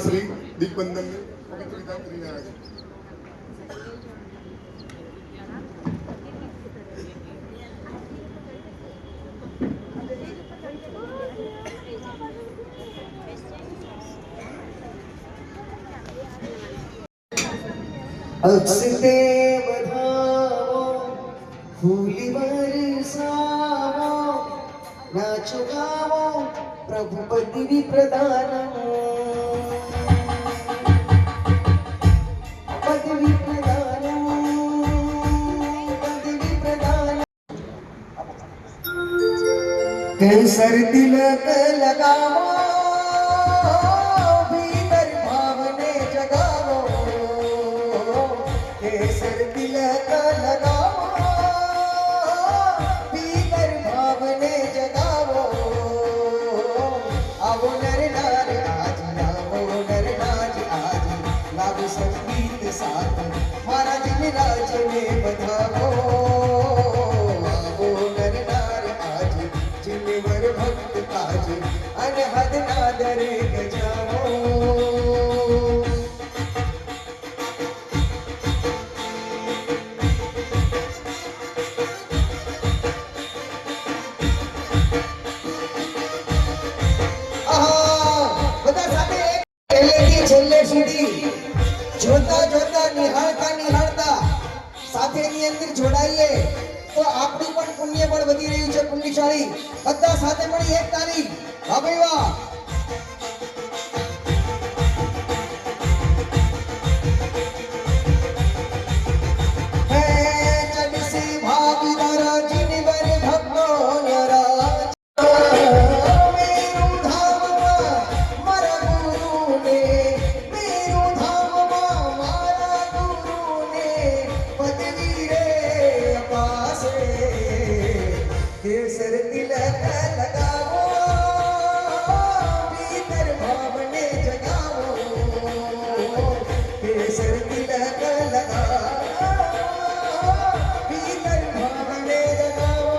શ્રી દીપબંધનને પવિત્ર વિધાન કરીને આવ્યા છે. અક્ષતે વધાવો ફૂલી વરસાવો નાચો ગાવો પ્રભુ પદવી પ્રદાન પદવી પ્રદાન પદવી પ્રદાન કેસર તિલક લગાવો ભીતર ભાવને જગાવો કેસર તિલક લગાવો ભીતર ભાવને જગાવો આવો નર નાર આજ આવો નર નાર આજ લાગુ સંગીત સાથ મારા દિલ રાજને બધાવો આવો નર નાર આજ જીવર ભક્ત કાજ અનહદ ના દરે ગજાવો છેલ્લે સુધી જોતા જોતા નિહાળતા સાથેની અંદર જોડાઈએ તો આપણું પણ પુણ્ય બળ વધી રહ્યું છે. પુણ્યશાળી બધા સાથે મળી એક તારીખ વાહ ભાઈ વાહ. केसर तिलक लगाओ भीतर भावने जगाओ केसर तिलक लगाओ भीतर भावने जगाओ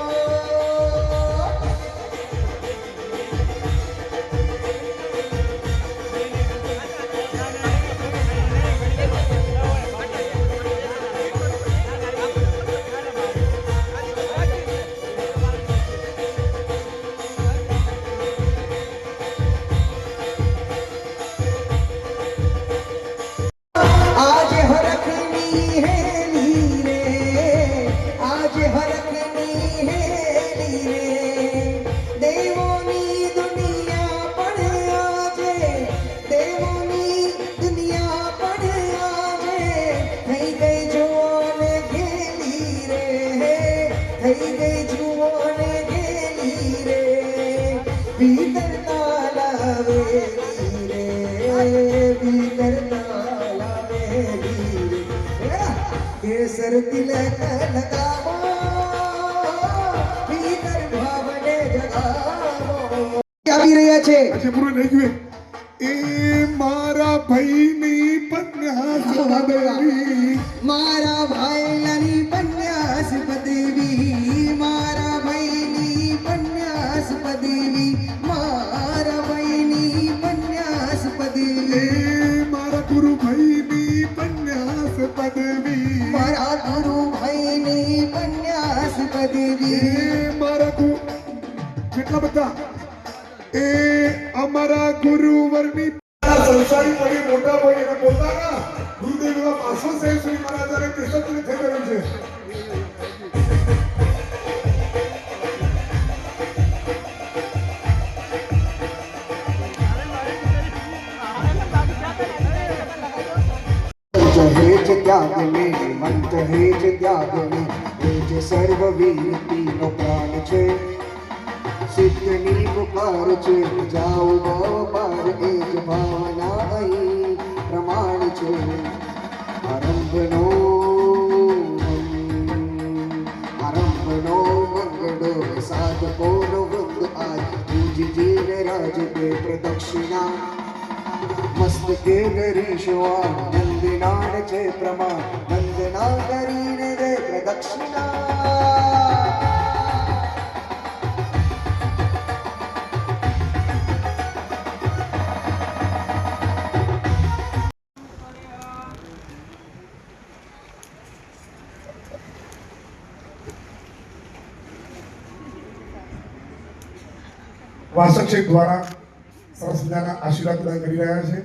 केसर तिलक लगाओ भीतर भावने जगाओ આવી રહ્યા છે આજે પૂરું થઈ ગયું. એ મારા ભાઈની પન્યાસ પદવી મારા ભાઈલાની પન્યાસ પદવી મારા ભાઈની પન્યાસ પદવી મારા ભાઈની પન્યાસ પદવી મારા ગુરુ ભાઈની પન્યાસ પદવી મારા ગુરુ ભાઈની પન્યાસ પદવી મારા કેટલા બધા એ અમારા ગુરુવરની સંસારી પડી મોટા હોય એને પોતાના ગુરુદેવ એવા 500 શ્રી મહારાજાને કૃષ્ણ થઈ ગયું છે. हेज त्याग में मंत हेज त्याग में हेज सर्व वीरती नो प्राण छे सिद्धनी पुकार छे जाओ भाव पार एज भावना अहीं प्रमाण छे आरंभनो मंगलो साधको नो वृंद आज पूजजीन राज दे प्रदक्षिणा मस्तके गरीशवा नंदनान छे प्रमाण वंदना करीने दे प्रदक्षिणा વાસક શેઠ દ્વારા સરસ મજાના આશીર્વાદ પ્રદાન કરી રહ્યા છે.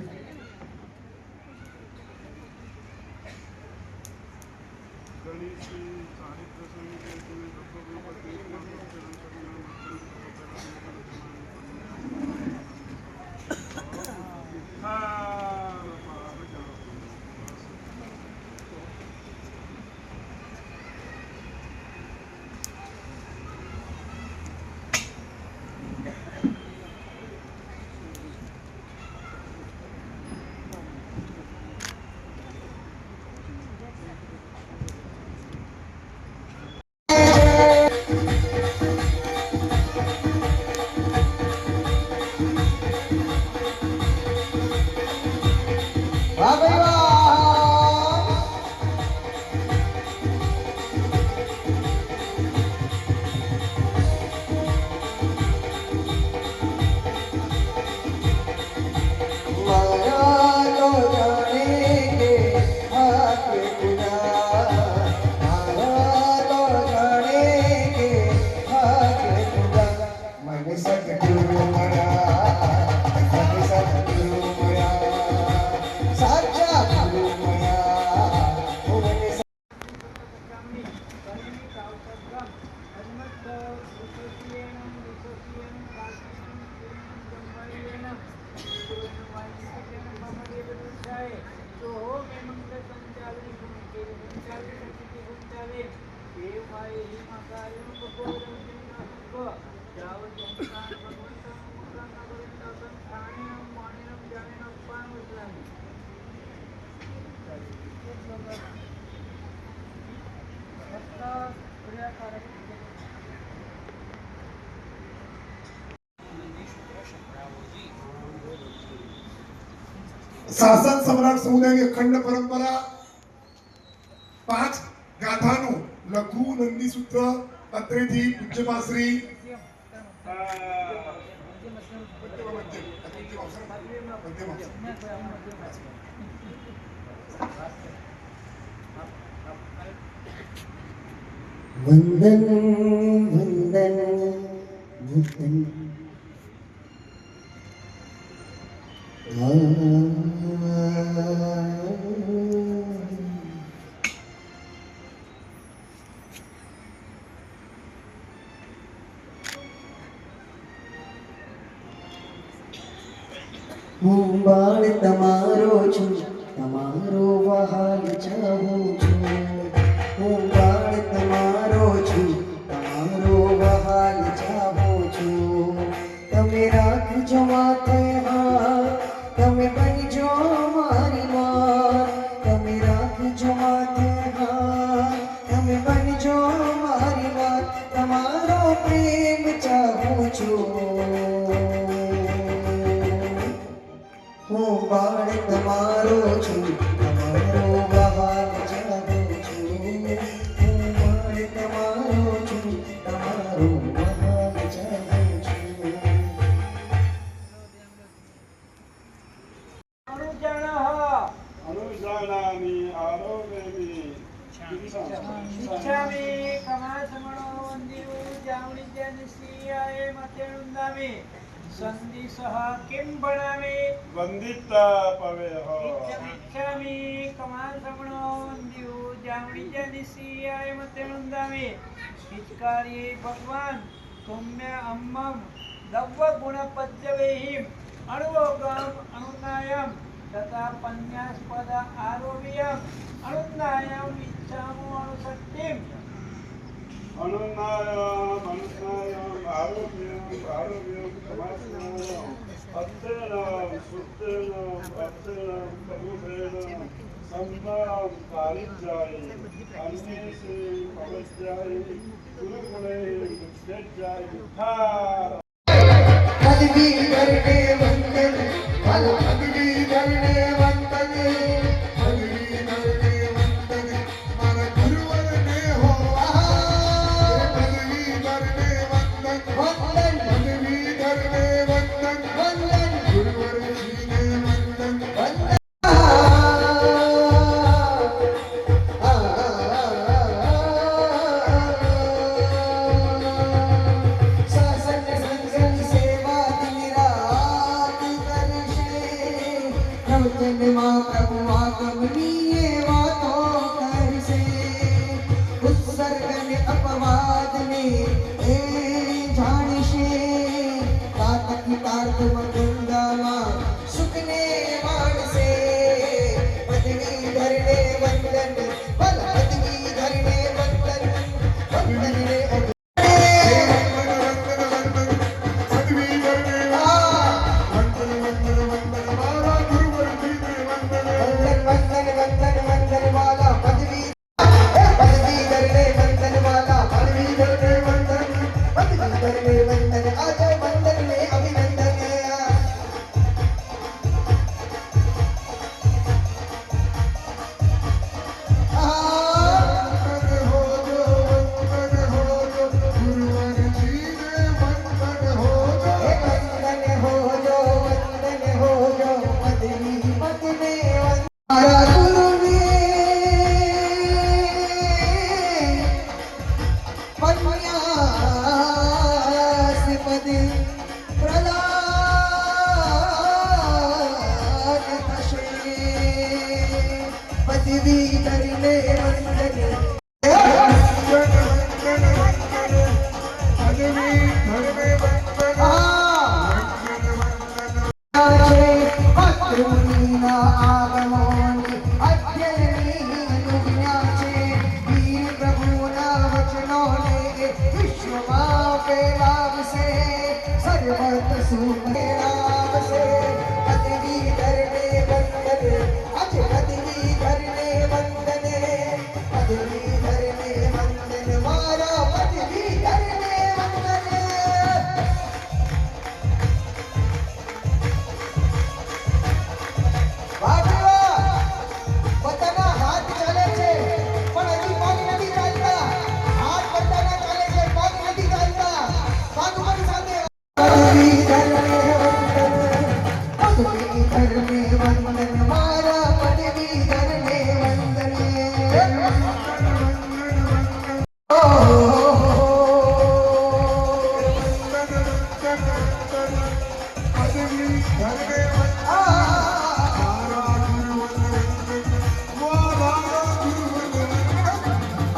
વાહ ભાઈ વાહ. મારા તો જાણે કે આ કે ખુદા, મારા તો જાણે કે આ કે ખુદા, મને સદગુરુ મળ્યા, મને સદગુરુ મળ્યા, સાચા ગુરુ મળ્યા, મને શાસન સમ્રાટ સમુદાયની અખંડ પરંપરા 5 ગાથાનું લઘુ નંદી સૂત્ર અત્રેથી પૂજ્યમાં શ્રી વંદન વંદન વંદન. હું બાળ તમારો છું, તમારો વહાલ ચાહું છું. હું બાળ તમારો છું, તમારો વહાલ ચાહું છું. તમે રાખજો માથે હાથ, તમે બનજો મારી માં. તમે રાખજો માથે હાથ, તમે બનજો મારી માં. તમારો પ્રેમ ચાહું છું. હું બાળ તમારો છું, તમારો વહાલ ચાહું છું. હું બાળ તમારો છું, તમારો વહાલ ચાહું છું. अनुजानामि आरोग्यमि इच्छामि कमासमणो वन्दिरो जावणिज्यनिश्रियाय मतेणुन्दामि सन्दिसः किं भणामि वन्दिता पवेह इच्छामि कमासमणो वन्दिरो जावणिज्यनिश्रियाय मतेणुन्दामि पिचकार्ये भगवान् सौम्य अम्मं दव्वगुणपद्यवेहिम् अणुवोगाम् अणुनायम् तथा पन्यास्पद आरोग्यम् अणुनायम् इच्छामो अणुशक्तिम् अनुनायम आरोग्यम समासनायम अत्यनम सुत्यनम अत्यनम प्रभुभेनम सम्माम कालिजाय अन्येषु पवज्जाय गुरुगुणे मुक्तेज्जाय उद्धार. पदवी करने वंदन, फल पदवी करने वंदन, પદવી ધરને વંદન મારા ગુરુવરને હો. પદવી ધરને વંદન, वंदन પદવી ધરને વંદન, वंदन ગુરુવરજીને વંદન. वंदन. शासन संगनी सेवा વચનમાં પ્રભુ આગમનીય વાતો કરશે. ઉત્સર્ગને અપવાદને એ જાણશે. તાતકી તાર્થમાં ગંગામાં સુખને માણશે. પદવી ધરને વંદન ભલ પદવી ધરને વંદન વંદનને वंदन वाला पदवी पदवी करने वंदन वाला पदवी करने वंदन पदवी करने वंदन आज वंदन में अभिनंदन પદવી કરીને માતૃભૂમિના આગમનની અધ્યયનની અનુજ્ઞા છે. વીર પ્રભુના વચનોને વિશ્વમાં ફેલાવશે. સર્વત્ર સુખ ફેલાવશે. પદવી ધરને વંદને આજે પદવી ધરને વંદને પદવી ધરને વંદન મારા પદવી ધરને વંદને. બધાના હાથ ચાલે છે પણ હજી પગ નથી ચાલતા. હાથ બધાના ચાલે છે પગ નથી ચાલતા. પગ પણ સાથે પદવી ધરને વંદન મારા પદવી ધરને વંદન.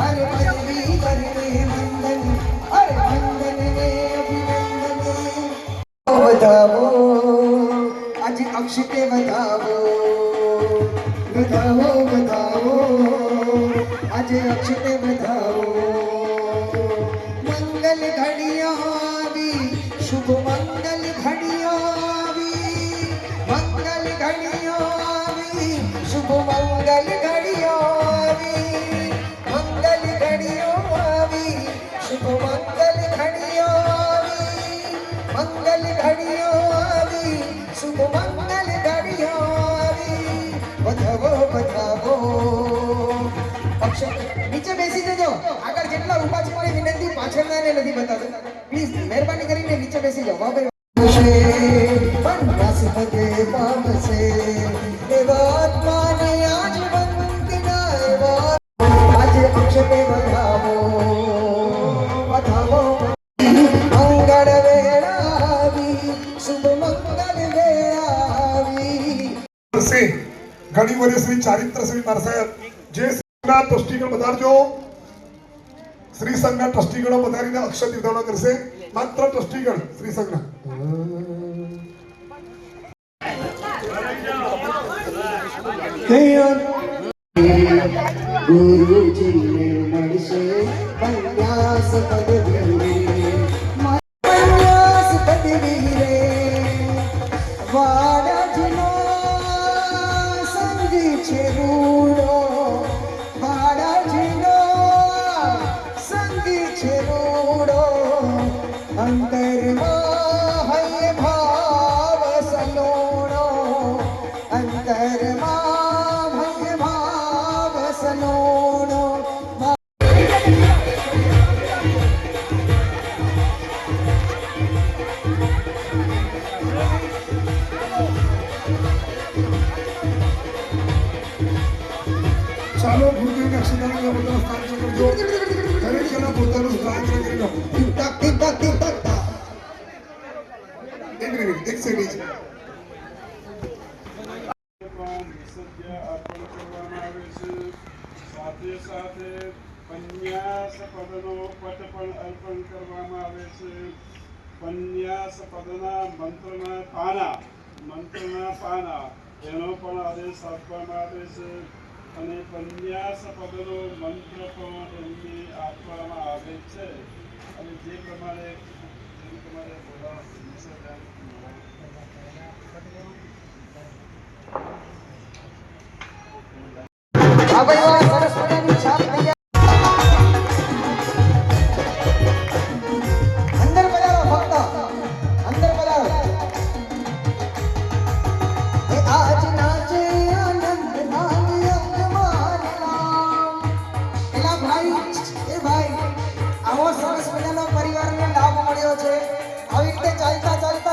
અરે પદવી ધરને વંદન અરે વંદનને અભિનંદન. વધાવો આજે અક્ષતે વધાવો વધાવો વધાવો આજે અક્ષતે વધાવો. મંગલ ઘડિયા આવી શુભ મંગલ ઘડિયા આવી મંગલ ઘડિયા આવી શુભ મંગલ ઘડિયા આવી મંગલ ઘડિયા આવી શુભ મંગલ ઘડિયા આવી મંગલ ઘડિયા આવી શુભ મંગલ ઘડિયા આવી. વધાવો વધાવો નીચે બેસી જજો. આગળ જેટલા ઊભા છે મારી વિનંતી પાછળનાને નથી બતાવતો. પ્લીઝ મહેરબાની કરીને નીચે બેસી જાઓ. વાહ ભાઈ પન્નાસ પગે પામશે એવા આત્માને આજ વંદના એવા આજે અક્ષતે વધાવો વધાવો. મંગળ વેળા આવી શુભ મંગળ વેળા આવી. ઘણી વર્ષ શ્રી ચારિત્ર શ્રી નરસાહેબ જે સંઘના ટ્રસ્ટીગણ પધારજો. શ્રી સંઘના ટ્રસ્ટીગણો પધારીને અક્ષત વિતરણ કરશે. માત્ર ટ્રસ્ટીગણ શ્રી સંઘના. ગુરુજીને મળશે પન્યાસ પદવી પન્યાસ પદવી રે વાડાજીનો સંગ છે રૂડો વાડાજીનો સંગ છે રૂડો. અંતરમાં હૈ ભાવ સલોણો અંતરમાં હૈ ભાવ સલોણો. ચાલો ગુરુદેવને અક્ષરદાન પોતાનું સ્થાન કરજો. દરેક જણા પોતાનું સ્થાન કરી લો. એક મિનિટ એક સેકન્ડ. અર્પણ કરવામાં આવે છે. સાથે સાથે પન્યાસ પદનો પટ પણ અર્પણ કરવામાં આવે છે. પન્યાસ પદના મંત્રના પાના એનો પણ આદેશ આપવામાં આવે છે અને પન્યાસ પદનો મંત્ર પણ એમને આપવામાં આવે છે અને જે પ્રમાણે બોલાવો આ ભાઈ વાહ, સરસ મજાની છાપ તૈયાર. અંદર પધારો ભક્ત, અંદર પધારો. એ આજ નાચે આનંદ નાદ યજમાનના. એલા ભાઈ, એ ભાઈ, આવો સરસ મજાનો પરિવારને લાભ મળ્યો છે. આવી રીતે ચાલતા ચાલતા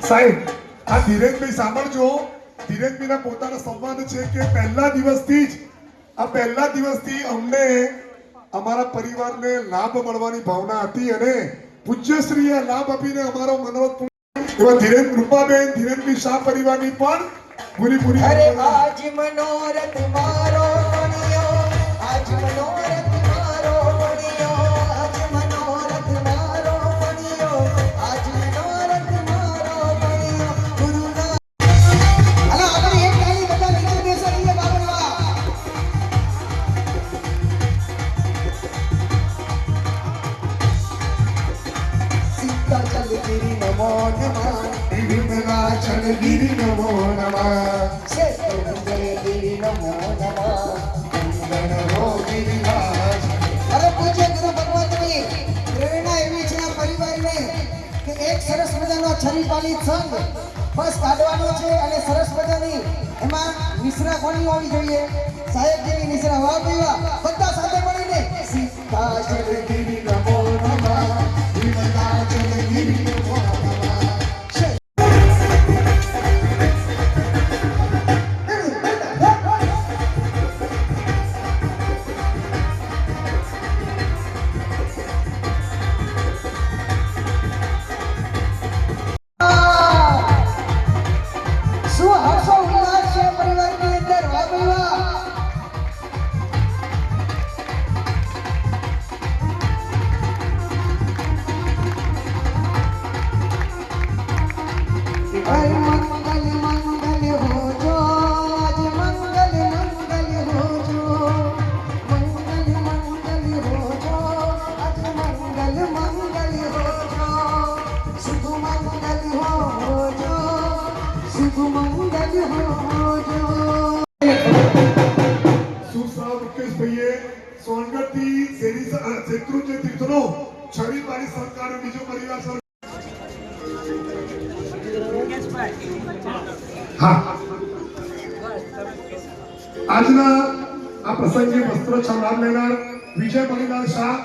સાહેબ, આ ધીરેજભાઈ સાંભળજો. ધીરેજભાઈના પોતાનો સંવાદ છે કે પહેલા દિવસથી અમને અમારા પરિવારને લાભ મળવાની ભાવના હતી અને પૂજ્યશ્રીએ લાભ આપીને અમારો મનોરથ પૂર્ણ. એવા ધીરેજ રૂપાબેન, ધીરેજભાઈ શાહ પરિવારની પણ પૂરી અરે આજ મનોરથ મારો બન્યો, આજ મનોરથ મારો બન્યો, આજ મનોરથ મારો બન્યો, આજ મનોરથ મારો બન્યો. ગુરુના અલા આપણે એક તાળી બધા નીચે બેસો રહીએ બાબરવા. સીતા ચલ ગિરી નમો નમઃ, વિમલાચલ ગિરિ નમો નમઃ, ગિરી નમો નમઃ. ગણો ગિરિરાજ. અરે પૂજ્ય ગુરુ ભગવંતની પ્રેરણા એવી છે આ પરિવારને કે એક સરસ મજાનો છરીપાલી સંઘ બસ કાઢવાનો છે અને સરસ મજાની એમાં નિશ્રા કોની હોવી જોઈએ? સાહેબ જેવી નિશ્રા. વાહ ભાઈ વાહ, બધા સાથે મળીને સીતા ચલ ગિરિ નમો નમઃ, વિમલાચલ ગિરિ નમો નમઃ. શું હર્ષો ઉલ્લાસ છે પરિવારની અંદર. વાહ ભાઈ વાહ. હર મંગલ મંગલ હોજો, આજ મંગલ મંગલ હોજો, મંગલ મંગલ હોજો, આજ મંગલ મંગલ હોજો, શુભ મંગલ હોજો, શુભ મંગલ હોજો. સુશ્રાવ મુકેશભાઈએ સોનગઢથી શેત્રુંજય તીર્થનો છરીપાલી સરકારનો બીજો પરિવાર સર. હા, આજના આ પ્રસંગે વસ્ત્રોત્સવ લાભ લેનાર વિજય મણિલાલ શાહ,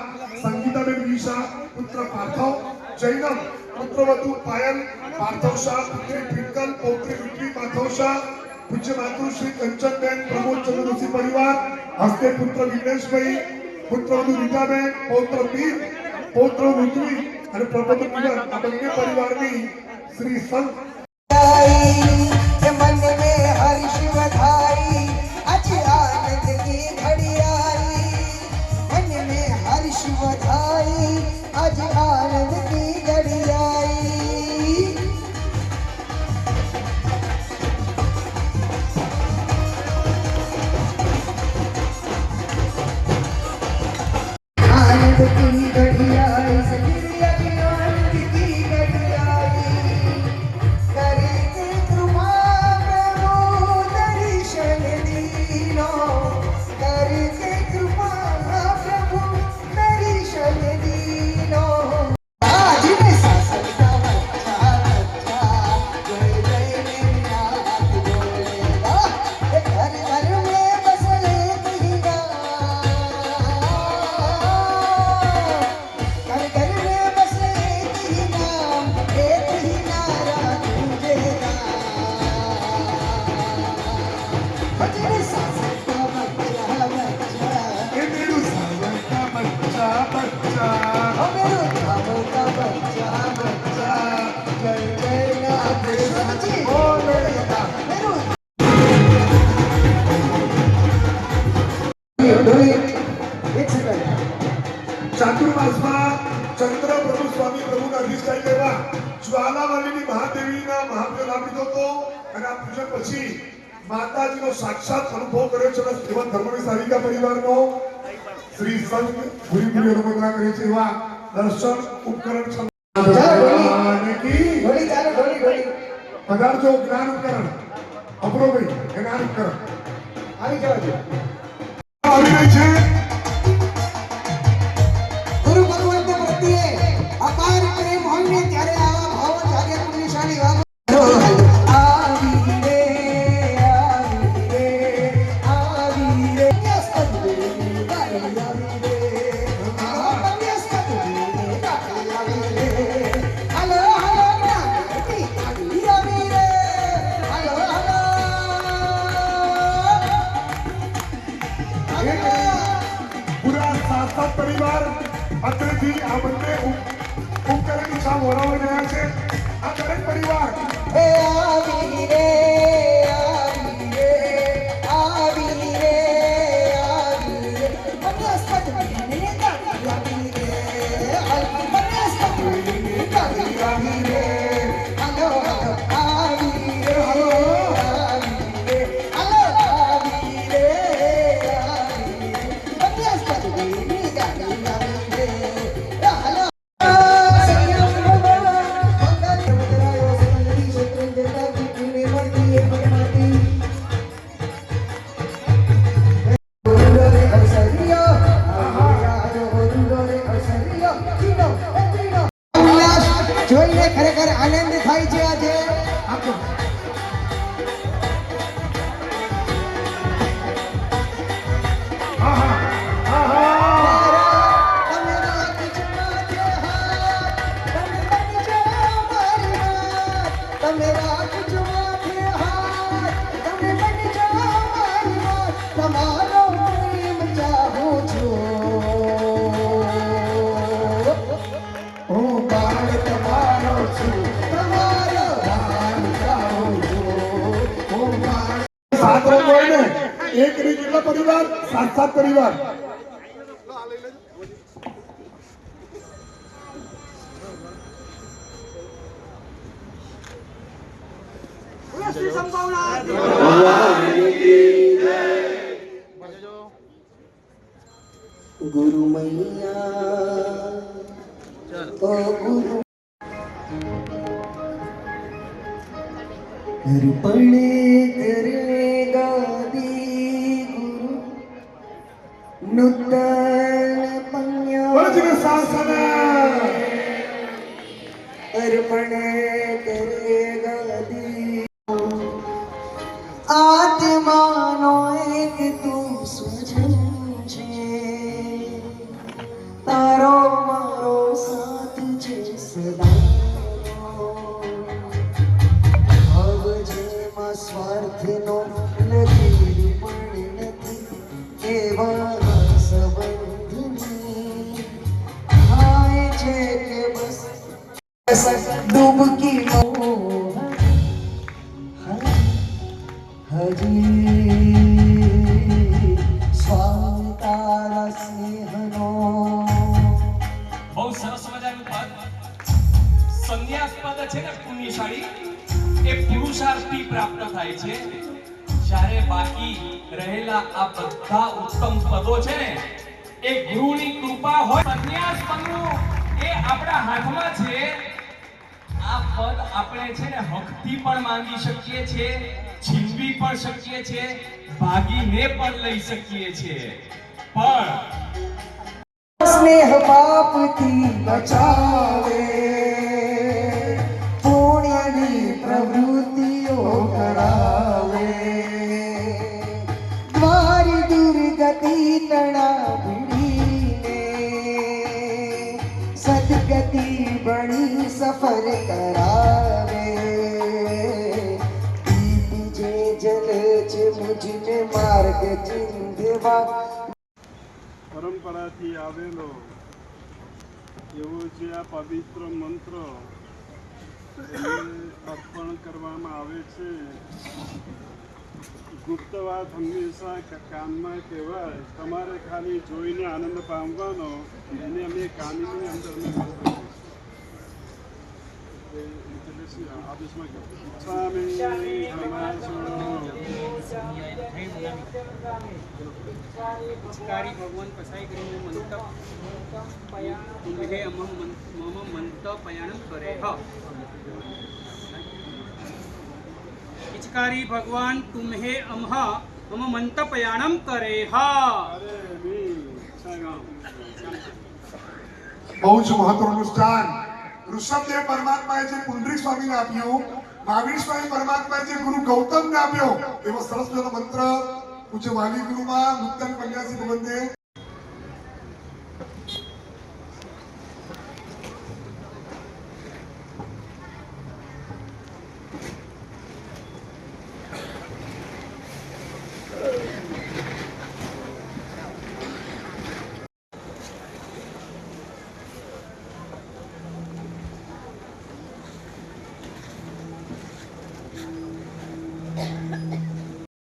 સંગીતાબેન વી શાહ, પુત્ર પાર્થવ, જૈનમ પુત્રવધુ પાયલ પાર્થવ શાહ, પુત્રી ટ્વિંકલ, પૌત્રી વિક્રી પાર્થવ શાહ, પૂજ્ય માતૃશ્રી કંચનબેન પ્રમોદચંદ્ર ઋષિ પરિવાર હસ્તે પુત્ર વિઘ્નેશભાઈ, પુત્રવધુ રીટાબેન, પૌત્ર મીર, પૌત્ર ઋત્વી અને પ્રપોત્ર મિલન આ બંને પરિવારની श्री संत के मन में हर्ष बधाई आज आनंद की घड़ी आई मन में हर्ष बधाई आज आनंद की घड़ी आई आनंद की घड़ी आई सखिया की आनंद की घड़ी आई करके कृपा प्रभु दर्शन दीनो करके कृपा प्रभु दर्शन दीनो आज में शासन का बच्चा जय जय मेरा बोलेगा घर घर में बस एक ही गाँव घर घर में बस एक ही नाम एक ही नारा गूंजेगा बजरे शासन का बच्चा बच्चा ये मेरू सावन का बच्चा बच्चा ओ मेरो धामों का बच्चा बच्चा जय जय नागेश्वर जी बोलेगा मेरो एक सेकंड ચાતુર્માસમાં ચંદ્ર પ્રભુ સ્વામી પ્રભુના અધિષ્ઠાઈ એવા જ્વાલામાલીની મહાદેવીના મહાપ્રસાદ આપી હતો અને આ પૂજન પછી માતાજીનો સાક્ષાત અનુભવ કર્યો છે અને એવા ધર્મની સારિકા પરિવારનો શ્રી સંત ભૂરી ભૂરી અનુમોદના કરે છે એવા દર્શન ઉપકરણ ઢોલી ચાલો ઢોલી પધારજો જ્ઞાન ઉપકરણ અપરોભાઈ જ્ઞાન ઉપકરણ આવી જાઓ આવી રહી છે ગુરુ ભગવંત પ્રત્યે અપાર પ્રેમ હોય ને ત્યારે આવા ભાવ જાગે પુણ્યશાળી વાવ આવી રે આવી રે યસ્ત દેવી ગાડી આવી રે યસ્ત દેવી ગાડી આવી રે હલો હલો ગાડી આવી રે હલો હલો પૂરા સાત પરિવાર અત્રેથી આ બંને ઉપકરણની સામે વરાવી રહ્યા છે આ દરેક પરિવાર એ આવી રે આવી રે આવી રે આવી રે બનસ્પત બનીને ગાડી આવી રે બનસ્પત બનીને ગાડી આવી રે હલો હલો આવી રે હલો આવી રે હલો આવી રે બનસ્પત બનીને ગાડી આવી રે હલો જોઈને ખરેખર આનંદ થાય છે આજે તમે રાખજો માથે હાથ તમે રાખજો માથે હાથ તમે બનજો મારી વાત તમારો પ્રેમ ચાહું છું હું બાળ તમારો છું તમારો રામ ચાહું છું હું બાળ સાત હોય ને એક ની કેટલા પરિવાર સાત પરિવાર गुरु मैया ओ गुरु अर्पण करने गादी गुरु नूतन पंया બોલો શાસન अर्पण करे गादी आत्मानो एक તું સુજન છે તારો મારો સાથ છે સદાનો હવે જેમાં સ્વાર્થનો નથી પણ નથી એવા સંબંધની થાય છે કે બસ ડૂબકી સંન્યાસપદ છે ને પુણ્યશાળી એ પુરુષાર્થથી પ્રાપ્ત થાય છે, જ્યારે બાકી રહેલા આ બધા ઉત્તમ પદો છે ને એ ગુરુની કૃપા હોય. સંન્યાસ પદનું એ આપણા હાથમાં છે. આ પદ આપણે છે ને હકથી પણ માંગી શકીએ છીએ, છીનવી પણ શકીએ છીએ, ભાગીને પણ લઈ શકીએ છીએ. પણ સ્નેહ પાપથી બચાવે, પુણ્યની પ્રવૃત્તિઓ કરાવે, દ્વાર દુર્ગતિ તણા ભીડીને સદગતિ બની સફર કરાવે. દીપ જે જલે છે મુझને માર્ગ ચિંધવા. પરંપરાથી આવેલો એવો જે આ પવિત્ર મંત્ર એને અર્પણ કરવામાં આવે છે. ગુપ્ત વાત હંમેશા કાનમાં કહેવાય. તમારે ખાલી જોઈને આનંદ પામવાનો, એને અમે કાનની અંદર આદેશમાં પિચકારી ભગવાન પસાઈ કરીને મંતપ તુમ્હે મમ મંત પયાણમ કરે હ. પિચકારી ભગવાન તુમ્હે મમ મંત પયાણમ કરે હ. બહુ જ મહત્વનું સ્થાન ઋષભદેવ પરમાત્માએ જે પુંડરીક સ્વામીને આપ્યું, મહાવીર સ્વામી પરમાત્માએ જે ગુરુ ગૌતમને આપ્યો, એવો સરસ મજાનો મંત્ર પૂજ્ય વાલી ગુરુમાં નૂતન પન્યાસી ભગવંતે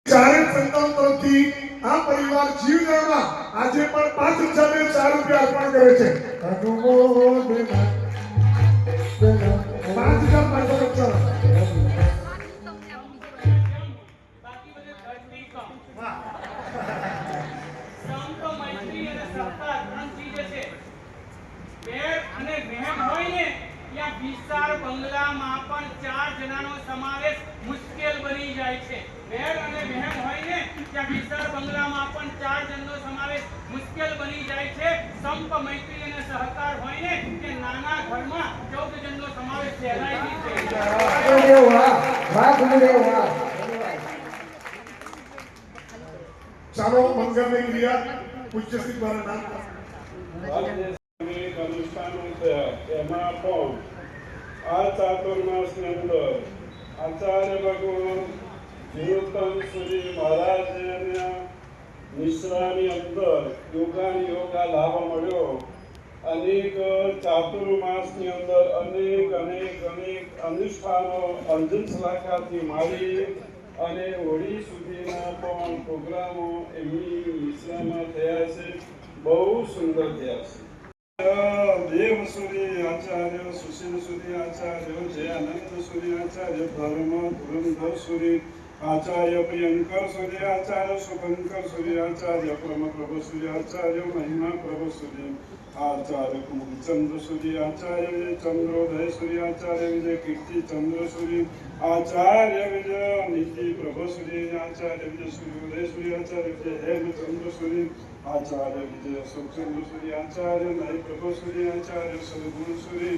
ચારે સંતાન તરફથી આ પરિવાર જીવનમાં આજે પણ 5,004 રૂપિયા અર્પણ કરે છે. અનુમોદના 5,555. બાકી બધે ધરતી કામ. સંપ, મૈત્રી અને સહકાર ત્રણ ચીજ છે. વેર અને વહેમ હોય ને ત્યાં વિશાળ બંગલામાં પણ 4 જણાનો સમાવેશ મુશ્કેલ બની જાય છે. વેર અને વહેમ હોય ને ત્યાં વિશાળ બંગલામાં પણ 4 જણનો સમાવેશ મુશ્કેલ બની જાય છે. સંપ, મૈત્રી અને સહકાર હોય ને કે નાના ઘરમાં 14 જણનો સમાવેશ સહેલાઈથી થઈ જાય. ચાલો મંગળની ક્રિયા પૂજ્ય શ્રી દ્વારા નામ અનેક અનુષ્ઠાનો થયા. એમાં પણ આ ચાતુર્માસની અંદર આચાર્ય ભગવાન જીવતમ શ્રી મહારાજના નિશ્રાની અંદર યોગા લાભ મળ્યો. અનેક ચાતુર્માસની અંદર અનેક અનુષ્ઠાનો અંજન શલાકાથી મારી અને હોળી સુધીના પણ પ્રોગ્રામો એમની નિશ્રામાં થયા છે. બહુ સુંદર થયા છે. દેવ સૂર્ય આચાર્ય, સુશીલ સૂર્ય આચાર્ય, જયાનંદ સૂર્ય આચાર્ય, ધર્મ ધુરંધર સૂર્ય આચાર્ય, પ્રિયંકર સૂર્ય આચાર્ય, શુભંકર સૂર્ય આચાર્ય, પ્રભ સૂર્ય આચાર્ય, મહિમા પ્રભ સૂર્ય આચાર્ય, ચંદ્ર સૂર્ય આચાર્ય, ચંદ્રોદય સૂર્ય આચાર્ય, વિજય કીર્તિ ચંદ્ર સૂર્ય આચાર્ય, વિજય નીતિ પ્રભ સૂર્ય આચાર્ય, વિજય સૂર્યોદય સૂર્ય આચાર્ય, વિજય હેમચંદ્ર સૂર્ય आचार्य, विजय सुचंद्र सूर्य आचार्य, नई प्रभु सूर्य आचार्य, सदगुरु सूर्य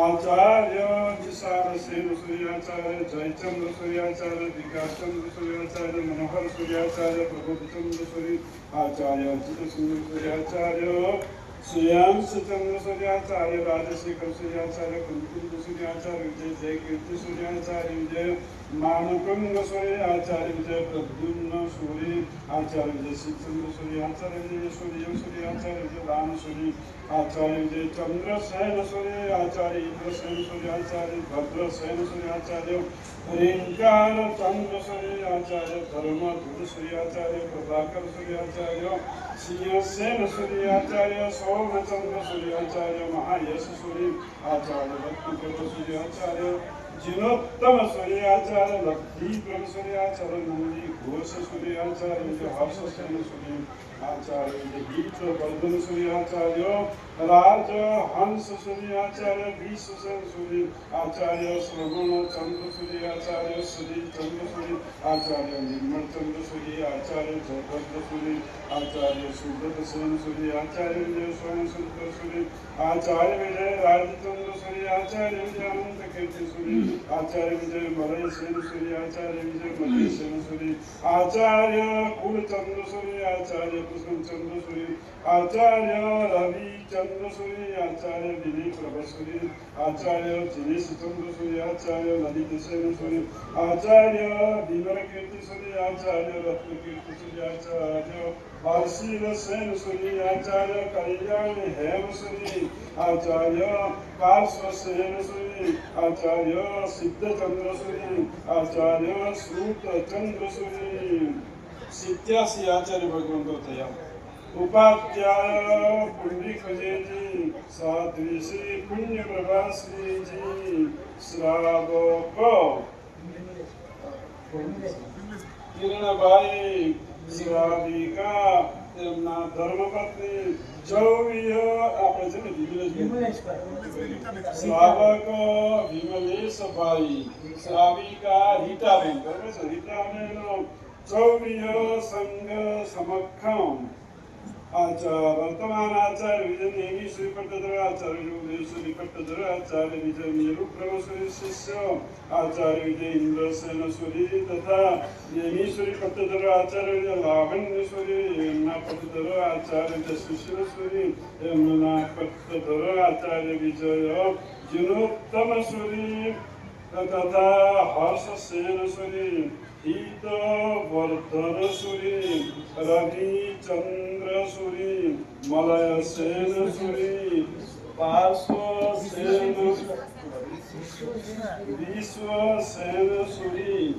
आचार्य, विशाल सेन सूर्य आचार्य, जयचंद्र सूर्य आचार्य, विकास चंद्र सूर्य आचार्य, मनोहर सूर्य आचार्य, प्रबोध चंद्र सूर्य आचार्य, अजित सुंदर सूर्य आचार्य, श्रेयांश चंद्र सूर्य आचार्य, राजशेखर सूर्य आचार्य, कुंकुम सूर्य आचार्य, विजय जय कीर्ति सूर्य आचार्य, विजय मानकुंग सूर्य आचार्य, विजय प्रद्युम्न सूर्य आचार्य, विजय शिवचंद्र सूर्य आचार्य, विजय सूर्य आचार्य, विजय राम सूर्य आचार्य, विजय चंद्रसेन सूर्य आचार्य, इंद्रसेन सूर्य आचार्य, भद्रसेन सूर्य आचार्य, रेंकार चंद्र सूर्य आचार्य, धर्मधुर सूर्य आचार्य, प्रभाकर सूर्य आचार्य, सिंहसेन सूर्य आचार्य, સોમચંદ્ર સૂર્યાચાર્ય મહાયશ સૂર્ય આચાર્ય ભક્તિપ્રભ સૂર્યાચાર્ય જીનોત્તમ સૂર્યાચાર્ય લબ્ધિ પ્રભ સૂર્યાચાર્ય નંદી ઘોષ સૂર્યાચાર્ય હર્ષસેન સૂર્ય આચાર્ય ગીત વર્ધન સૂર્યાચાર્ય રાજ હંસ સૂર્યાચાર્ય વિશ્વસેન સૂર્ય આચાર્ય શ્રવણ ચંદ્ર સૂર્યાચાર્ય શ્રી ચંદ્ર સૂર્ય આચાર્ય નિર્મળ ચંદ્ર સૂર્ય આચાર્ય જયભદ્ર સૂર્ય આચાર્ય સુબ્રત સેન સૂર્ય આચાર્ય વિજય સ્વયં સુંદર સૂર્ય આચાર્ય વિજય રાજચંદ્ર સૂર્ય આચાર્ય વિજય અનંત કીર્તિ સૂર્ય આચાર્ય વિજય મલય સેન સૂર્ય આચાર્ય વિજય મલય સેન સૂર્ય આચાર્ય કુલચંદ્ર સૂર્ય આચાર્ય કુસુમચંદ્ર સૂર્ય આચાર્ય રવિ ચંદ્ર સૂર્ય આચાર્ય વિનય પ્રભ સૂર્ય આચાર્ય દિનેશ ચંદ્ર સૂર્ય આચાર્ય લલિત સેન સૂર્ય આચાર્ય દિનર કીર્તિ સૂર્ય આચાર્ય રત્ન કીર્તિ સૂર્ય આચાર્ય હર્ષિલ સેન સૂર્ય આચાર્ય કલ્યાણ હેમ સૂર્ય આચાર્ય પાર્શ્વ સેન સૂર્ય આચાર્ય સિદ્ધચંદ્ર સૂર્ય આચાર્ય શ્રુત ચંદ્ર સૂર્ય 87 આચાર્ય ભગવંતો થયા ઉપાધ્યાય પુંડિક અજયજી સાધ્વી શ્રી પુણ્ય પ્રભાશ્રીજી શ્રાવક કિરણભાઈ શ્રાવિકા તેમના ધર્મપત્ની ચૌવીય આપણે છે ને શ્રાવક વિમલેશભાઈ શ્રાવિકા રીટાબેન બરાબર છે રીટાબેન ચૌવીય સંઘ સમક્ષમ વર્તમાન આચાર્ય વિજય નેમી શ્રી પટ્ટધર આચાર્ય યોગેશ્વરી પટ્ટધર આચાર્ય વિજય મેરુ પ્રભસુરી શિષ્ય આચાર્ય વિજય ઇન્દ્રસેન સુરી તથા નેમીશ્વરી પટ્ટધર આચાર્ય વિજય લાવણ્યશ્વરી એમના પટ્ટધર આચાર્ય વિજય સુશીલશ્વરી એમના પટ્ટધર આચાર્ય વિજય જીનોત્તમ સુરી તથા હર્ષસેન સુરી હિત વર્ધન સુરી રવિચંદ્ર સુરી મલય સેન સુરી પાર્શ્વ સેન વિશ્વ સેન સુરી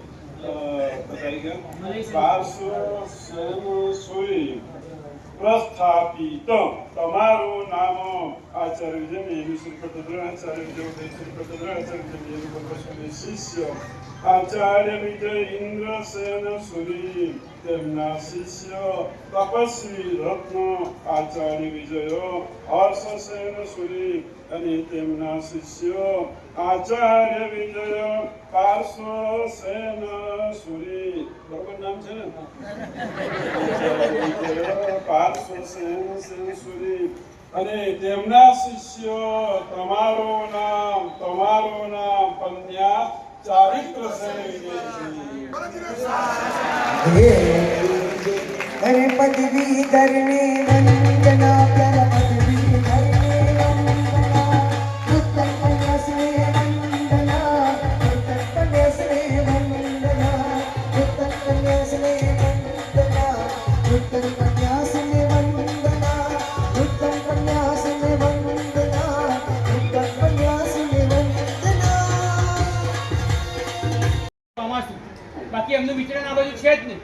પાર્શ્વ સેન સુરી પ્રસ્થાપિત તમારું નામ આચાર્ય વિજય મેરુ શ્રી પટ્ટધર આચાર્ય વિજય શ્રી પટ્ટધર આચાર્ય વિજય મેરુ પ્રભસુરી શિષ્ય આચાર્ય વિજય ઇન્દ્રસેન સુરી તેમના શિષ્ય તપસ્વી રત્ન આચાર્ય વિજય હર્ષસેન સુરી અને તેમના શિષ્ય આચાર્ય વિજય પાર્શ્વ સેન સુરી બરોબર નામ છે ને પાર્શ્વ સેન સુરી અને તેમના શિષ્ય તમારું નામ પન્યા ચારિત્ર સેન વિજયજી अरे पदवी धरने वंदना प्यारा पदवी धरने वंदना उत्तर प्रदेश में वंदना उत्तर प्रदेश में वंदना उत्तर प्रदेश में वंदना उत्तर प्रदेश में वंदना उत्तर प्रदेश में वंदना उत्तर प्रदेश में वंदना બાકી એમનું વિચરણ આ બાજુ છે જ નહીં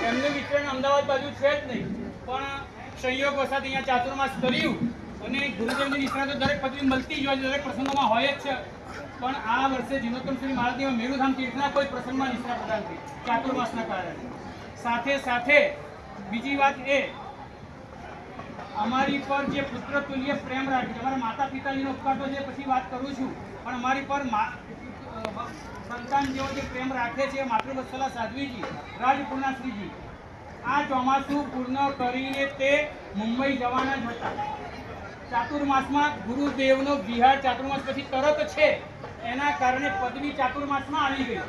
એમનું વિતરણ અમદાવાદ બાજુ છે જ નહીં પણ સંયોગ વસાત અહીંયા ચાતુર્માસ કર્યું અને ગુરુદેવની નિષ્ણાતો દરેક પદવી મળતી જ હોય છે દરેક પ્રસંગોમાં હોય જ છે પણ આ વર્ષે જીનોત્તમ શ્રી મહારાજની મેરુધામ તીર્થના કોઈ પ્રસંગમાં નિષ્ણા પ્રદાન થઈ ચાતુર્માસના કારણે સાથે સાથે બીજી વાત એ અમારી પર જે પુત્ર તુલ્ય પ્રેમ રાખે અમારા માતા પિતાજીનો ઉપકાર તો છે પછી વાત કરું છું પણ અમારી પર સંતાન જેવો જે પ્રેમ રાખે છે માતૃવત્સલા સાધ્વીજી રાજપુરના શ્રીજી આ ચોમાસું પૂર્ણ કરીને તે મુંબઈ જવાના જ હતા ચાતુર્માસમાં ગુરુદેવનો વિહાર ચાતુર્માસ પછી તરત છે એના કારણે પદવી ચાતુર્માસમાં આવી ગઈ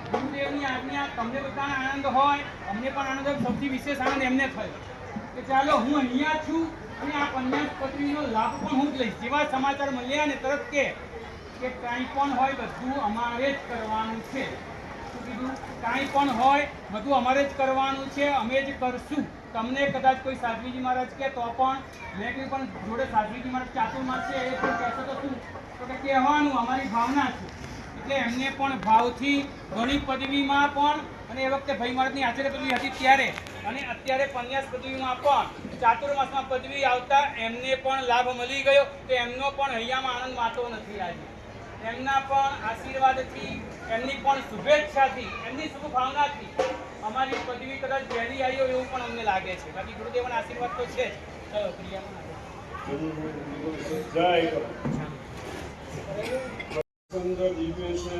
ગુરુદેવની આજ્ઞા તમને બધાને આનંદ હોય અમને પણ આનંદ હોય સૌથી વિશેષ આનંદ એમને થયો કે ચાલો હું અહીંયા છું અને આ પન્યાસ પદવીનો લાભ પણ હું જ લઈશ જેવા સમાચાર મળ્યા ને તરત કે કાંઈ પણ હોય બધું અમારે જ કરવાનું છે શું કીધું કાંઈ પણ હોય બધું અમારે જ કરવાનું છે અમે જ કરશું તમને કદાચ કોઈ સાધ્વીજી મહારાજ કહે તો પણ મેં કહ્યું પણ જોડે સાધ્વીજી મહારાજ ચાતુર્માસ છે એ પણ કહેશો તો શું તો કે કહેવાનું અમારી ભાવના છે એટલે એમને પણ ભાવથી ઘણી પદવીમાં પણ અને એ વખતે ભાઈ મહારાજની આચાર્ય પદવી હતી ત્યારે અને અત્યારે પન્યાસ પદવીમાં પણ ચાતુર્માસમાં પદવી આવતા એમને પણ લાભ મળી ગયો તો એમનો પણ હૈયામાં આનંદ માતો નથી આજે. એમના પણ આશીર્વાદથી, એમની પણ શુભેચ્છાથી, એમની શુભ ભાવનાથી અમારી પદવી કદાચ વહેલી આવી હોય એવું પણ અમને લાગે છે. બાકી ગુરુદેવના આશીર્વાદ તો છે જ. ચલો ક્રિયામાં જય સુંદર દિવ્ય છે.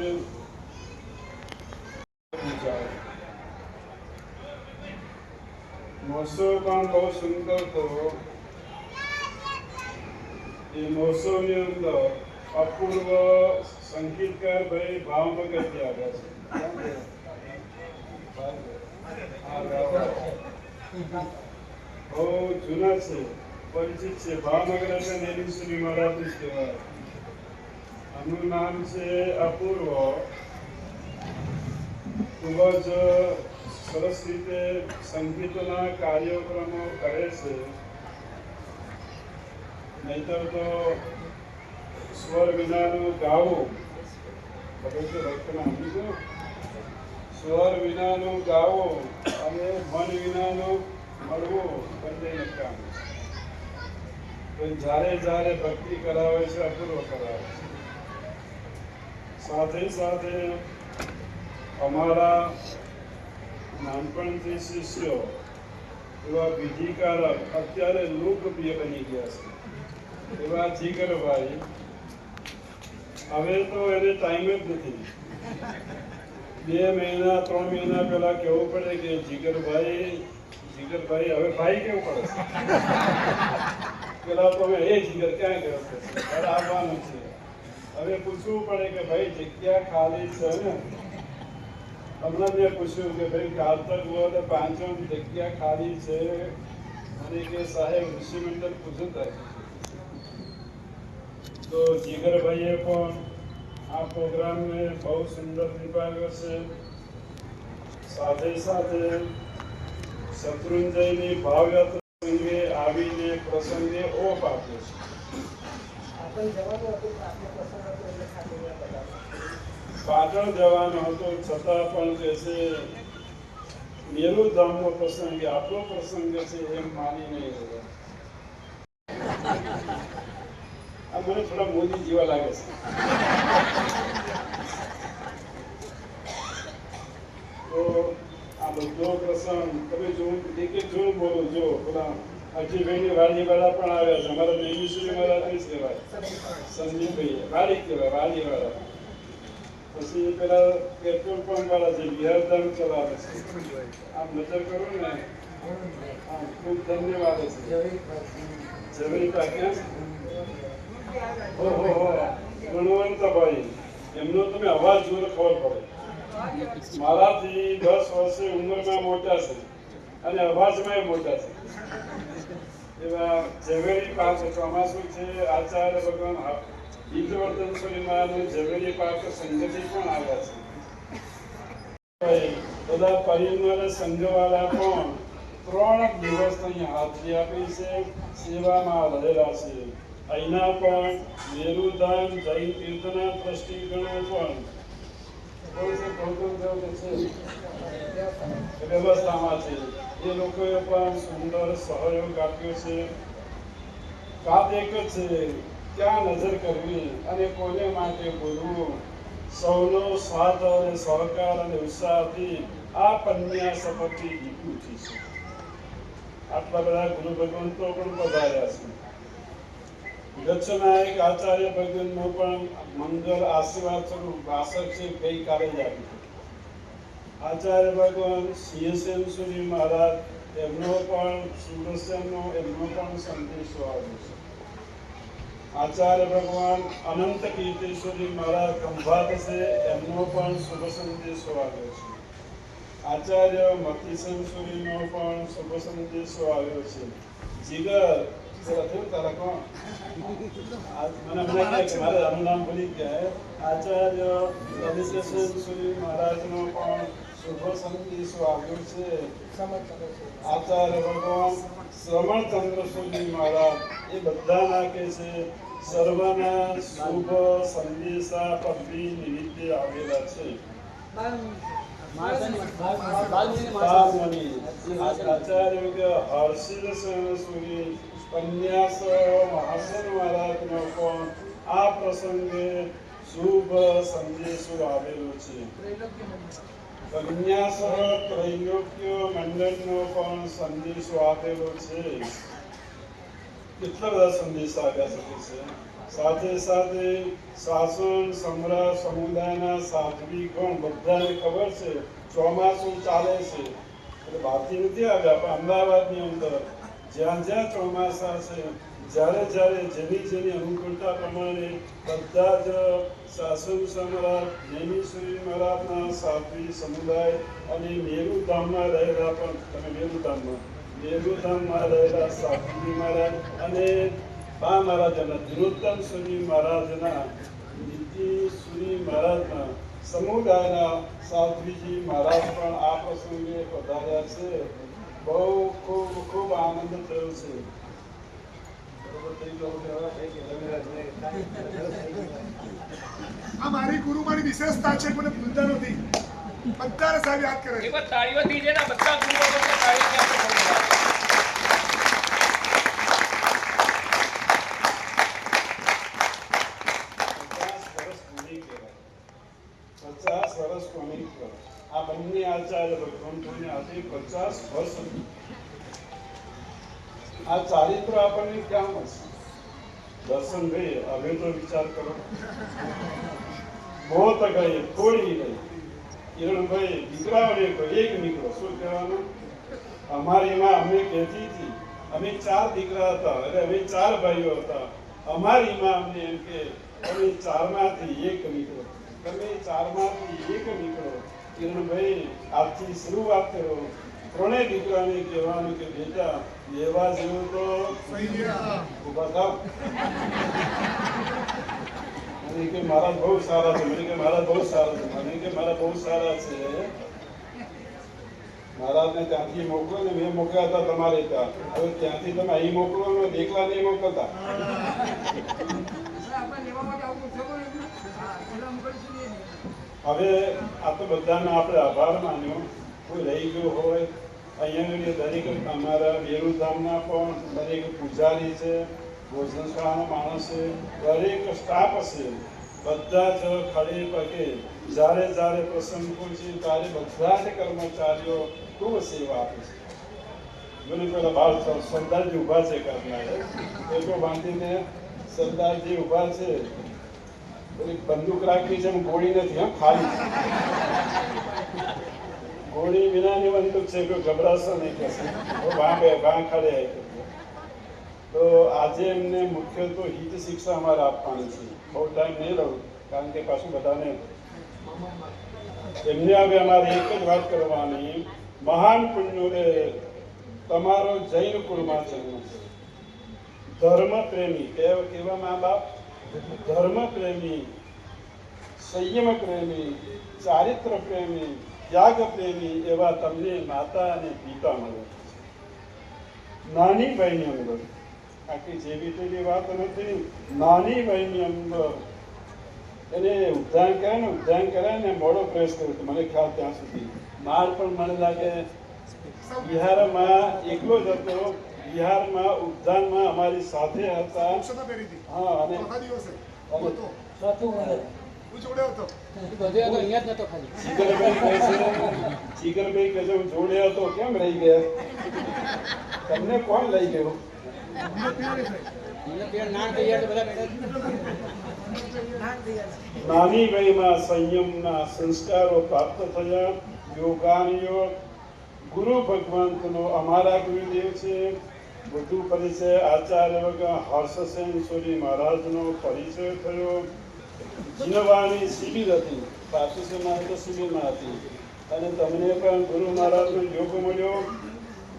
મહોત્સવ પણ બહુ સુંદર હતો. એ મહોત્સવની અંદર અપૂર્વ સંગીતકાર ભાઈ ભાવનગરથી આવ્યા છે. બહુ જૂના છે, પરિચિત છે. ભાવનગર એટલે નેમિશ્રી મહારાજ જ કહેવાય. આનું નામ છે અપૂર્વ. ખૂબ જ સરસ રીતે સંગીતના કાર્યક્રમો કરે છે. નહીતર તો સ્વર વિનાનું ગાવું, સ્વર વિનાનું ગાવું અને મન વિનાનું મળવું બંને નકામ. જ્યારે જ્યારે ભક્તિ કરાવે છે અપૂર્વ કરાવે છે. સાથે સાથે અમારા નાનપણથી શિષ્યો એવા વિધિકારક અત્યારે લોકપ્રિય બની ગયા છે એવા જીગરભાઈ. હવે તો એને ટાઈમ જ નથી. 2 મહિના 3 મહિના પહેલા કહેવું પડે કે જીગરભાઈ હવે ભાઈ કેવું પડે છે. પેલા તો એ જીગર ક્યાં ગયો છે, આવવાનું છે. હવે પૂછવું પડે કે ભાઈ જગ્યા ખાલી છે ને. હમણાં મેં પૂછ્યું કે ભાઈ કારતક વોર્ડ 5 જગ્યા ખાલી છે અને કે સાહેબ ઋષિમંડળ પૂજન રાખ્યું છે. તો જીગરભાઈએ પણ આ પ્રોગ્રામને બહુ સુંદર નિભાવ્યો છે. સાથે સાથે શત્રુંજયની ભાવયાત્રા પ્રસંગે આવીને પ્રસંગે ઓપ આપ્યો છે. પાટણ જવાનો હતો છતાં પણ કે છે મેરુધામનો પ્રસંગ આપણો પ્રસંગ છે એમ માની નહીં રહ્યો. આ મને થોડા મોદી જેવા લાગે છે. તો આ બધો પ્રસંગ તમે એક જોયું બોલો. જો પેલા અજીભાઈની વાડીવાળા પણ આવ્યા છે. અમારા નેમિશ્રી મહારાજ નહીં કહેવાય, સંજીવભાઈ વાડી કહેવાય, વાડીવાળા. પછી પેલા પેટ્રોલ પંપ વાળા છે, બિહારધામ ચલાવે છે. આમ નજર કરો ને, ખૂબ ધન્યવાદ છે. ઝવેરી પાક્યા ગુણવંતભાઈ, એમનો તમે અવાજ જોઈને ખબર પડે. મારાથી 10 વર્ષે ઉંમરમાં મોટા છે અને અવાજમાં મોટા છે. એવા ઝવેરી પાક ચોમાસું છે. આચાર્ય ભગવાન ઈદવર્ધન સ્વામીમાનું ઝવેરી પાક સંઘથી પણ આવ્યા છે. બધા પરિવાર સંઘવાળા પણ 3 દિવસ અહીંયા હાજરી આપી છે, સેવામાં રહેલા છે. અહીંના પણ મેરુધામ જૈન તીર્થના ટ્રસ્ટીગણો પણ વ્યવસ્થામાં છે. એ લોકોએ પણ સુંદર સહયોગ આપ્યો છે. વાત એક જ છે, ક્યાં નજર કરવી અને કોને માટે બોલવું. સૌનો સાથ અને સહકાર અને ઉત્સાહથી આ કન્યા શપથથી જીતી ઉઠી છે. આટલા બધા ગુરુ ભગવંતો પણ પધાર્યા છે. ગચ્છનાયક આચાર્ય ભગવાનનો પણ મંગળ આશીર્વાદ સ્વરૂપ ભાષક છે, ગઈકાલે જ આપ્યું. આચાર્ય ભગવાન સિંહસેન સુરી મહારાજ એમનો પણ સુદર્શનનો એમનો પણ સંદેશો આવ્યો છે. આચાર્ય ભગવાન અનંત કીર્તિશ્વરી મહારાજ ખંભાત છે, એમનો પણ શુભ સંદેશો આવ્યો છે. આચાર્ય મતીસન સુરીનો પણ શુભ સંદેશો આવ્યો છે. જીગર તારા કોણ? મને મારે આનું નામ ભૂલી ગયા. આચાર્ય લલિતેશ્વર સુરી મહારાજનો પણ શુભ સંદેશો આવ્યો છે. આચાર્ય ભગવાન શ્રવણચંદ્ર સુરી મહારાજ એ બધા નાખે છે. સર્વના શુભ સંદેશા પદવી નિમિત્તે આવેલા છે. આચાર્ય હર્ષિલ સેનસુરી કન્યાસ મહાસન મહારાજનો પણ આ પ્રસંગે શુભ સંદેશો આવેલો છે. કન્યાસ ત્રૈલોક્ય મંડળનો પણ સંદેશો આપેલો છે. કેટલા બધા સંદેશા આવ્યા શકે છે. સાથે સાથે શાસન સમ્રાટ સમુદાયના સાધ્વી ગણ બધાને ખબર છે ચોમાસું ચાલે છે એટલે બહારથી નથી આવ્યા, પણ અમદાવાદની અંદર જ્યાં જ્યાં ચોમાસા છે, જ્યારે જ્યારે જેની અનુકૂળતા પ્રમાણે બધા જ શાસન સમ્રાટ નેમિશ્વરી મહારાજના સાધ્વી સમુદાય અને મેરુધામમાં રહેલા પણ તમે મેરુધામમાં રહેલા સાધ્વી મહારાજ અને બા મહારાજના ધીરોત્તમ સુરી મહારાજના નીતિશ્વરી મહારાજના સમુદાયના સાધ્વીજી મહારાજ પણ આ પ્રસંગે પધાર્યા છે. બહુ ખૂબ ખૂબ આનંદ થયો છે. આ મારી ગુરુમાની વિશેષતા છે, મને ભૂલતા નથી. બધાને સાહેબ યાદ કરે છે. એમાં તાળીઓથી છે ને બધા ગુરુઓને તાળીઓથી આપણે બોલાવવા. 50 વર્ષ કોની કરો. આ બંને આચાર્ય ભગવંતોને આજે 50 વર્ષ. આ ચારિત્ર આપણને ક્યાં મળશે? દર્શનભાઈ હવે તો વિચાર કરો. બહુ ગઈ થોડી ગઈ. કિરણભાઈ દીકરાઓને એક નીકળો શું કહેવાનું? અમારી માં અમને કહેતી હતી અમે 4 દીકરા હતા એટલે અમે 4 ભાઈઓ હતા. અમારી માં અમને એમ કે તમે 4 માંથી એક નીકળો, તમે 4 માંથી એક નીકળો. કિરણભાઈ આજથી શરૂઆત કરો. ત્રણેય દીકરાને કહેવાનું કે બેટા લેવા જેવું તો ઉભા થાવ. મને કે મારા બહુ સારા છે, મને કે મારા બહુ સારા છે, મને કે મારા બહુ સારા છે. મહારાજને ત્યાંથી મોકલો ને મેં મોકલ્યા હતા તમારે ત્યાં. હવે ત્યાંથી તમે અહીં મોકલો ને એકલા નહીં મોકલતા. હવે આ તો બધાનો આપણે આભાર માન્યો. કોઈ રહી ગયો હોય અહીંયા દરેક અમારા મેરુધામના પણ દરેક પૂજારી છે, ભોજનશાળાનો માણસ છે, દરેક સ્ટાફ હશે. બધા જ ખડે પગે જ્યારે જ્યારે પ્રસંગ હોય છે ત્યારે બધા જ કર્મચારીઓ ખૂબ સેવા આપે છે. મને પેલા બાળ સરદારજી ઊભા છે કરનાર એટલો બાંધીને સરદારજી ઊભા છે. બંદૂક રાખી છે ગોળી નથી, હા ખાલી ગોળી વિનાની બંદૂક છે. કોઈ ગભરાશો નહીં કહેશે વાં ખડે. તો આજે એમને મુખ્ય તો હિત શિક્ષા અમારે આપવાની છે. બહુ ટાઈમ નહીં રહું કારણ કે પાછું બધાને એમને હવે અમારે એક જ વાત કરવાની. મહાન પુણ્યોને તમારો જૈન કુળમાં જન્મ છે. ધર્મ પ્રેમી કેવા મા બાપ? ધર્મ પ્રેમી, સંયમ પ્રેમી, ચારિત્ર પ્રેમી, ત્યાગ પ્રેમી એવા તમને માતા અને પિતા મળે. નાની વયની અંદર આખી જેવી તેવી વાત નથી. નાની વયની અંદર એને ઉદ્યાન કરે ને મોડો પ્રેસ કર્યો હતો મને ખ્યાલ ત્યાં સુધી. માર પણ મને લાગે બિહારમાં એકલો જ હતો. બિહારમાં ઉદ્યાનમાં અમારી સાથે હતા. હા અને જીગરભાઈ કે હું જોડે હતો કેમ રહી ગયા? તમને કોણ લઈ ગયું? નાની વયમાં સંયમના સંસ્કારો પ્રાપ્ત થયા. યોગાનયોગ ગુરુ ભગવંતનો અમારા ગુરુદેવ છે. વધુ પરિચય આચાર્ય હર્ષસેન સુરી મહારાજનો પરિચય થયો. જીનવાની શિબિર હતી, પાર્ટીશનમાં તો શિબિરમાં હતી અને તમને પણ ગુરુ મહારાજનો યોગ મળ્યો.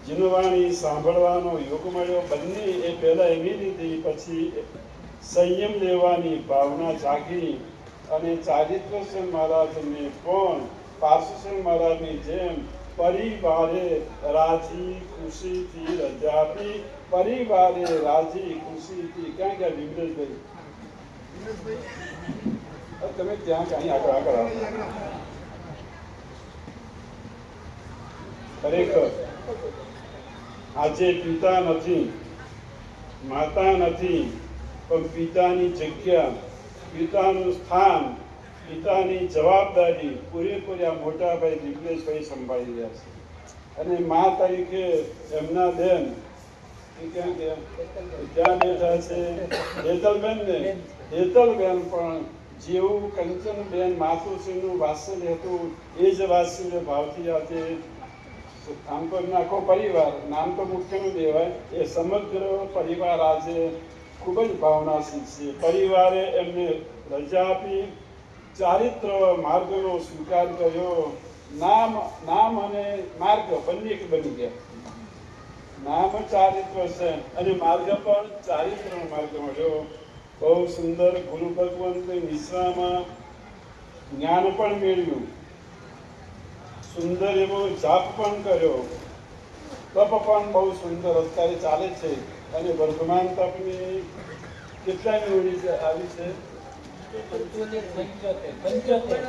જીનવાણી સાંભળવાનો યોગ મળ્યો. બંને એ પહેલા એવી લીધી, પછી સંયમ લેવાની ભાવના જાગી અને ચારિત્રસેન મહારાજને પણ પાર્શ્વસેન મહારાજની જેમ પરિવારે રાજી ખુશીથી રજા આપી. પરિવારે રાજી ખુશીથી ક્યાં ગયા વિમલેશભાઈ? તમે ત્યાં ક્યાં આગળ આવો. ખરેખર આજે પિતા નથી, માતા નથી, પણ પિતાની જગ્યા, પિતાનું સ્થાન, પિતાની જવાબદારી પૂરેપૂરી આ મોટા ભાઈ દિગ્નેશભાઈ સંભાળી રહ્યા છે. અને મા તરીકે એમના બેન ક્યાં બેઠા છે, હેતલબેન ને, હેતલબેન પણ જેવું કંચનબેન માતુશ્રીનું વાત્સલ્ય હતું એ જ વાત્સલ્ય ભાવથી આજે આમ તો એમનો આખો પરિવાર, નામ તો મુખ્યનું કહેવાય, એ સમગ્ર પરિવાર આજે ખૂબ જ ભાવનાશીલ છે. પરિવારે એમને રજા આપી, ચારિત્ર માર્ગનો સ્વીકાર કર્યો. નામ અને માર્ગ બંને એક બની ગયા. નામ ચારિત્ર છે અને માર્ગ પણ ચારિત્રનો માર્ગ મળ્યો. બહુ સુંદર ગુરુ ભગવંતે નિશ્રામાં જ્ઞાન પણ મેળવ્યું, સુંદર એવો જાપ પણ કર્યો, તપ પણ બહુ સુંદર અત્યારે ચાલે છે. અને વર્તમાન તપની કેટલાની ઓળી આવી છે?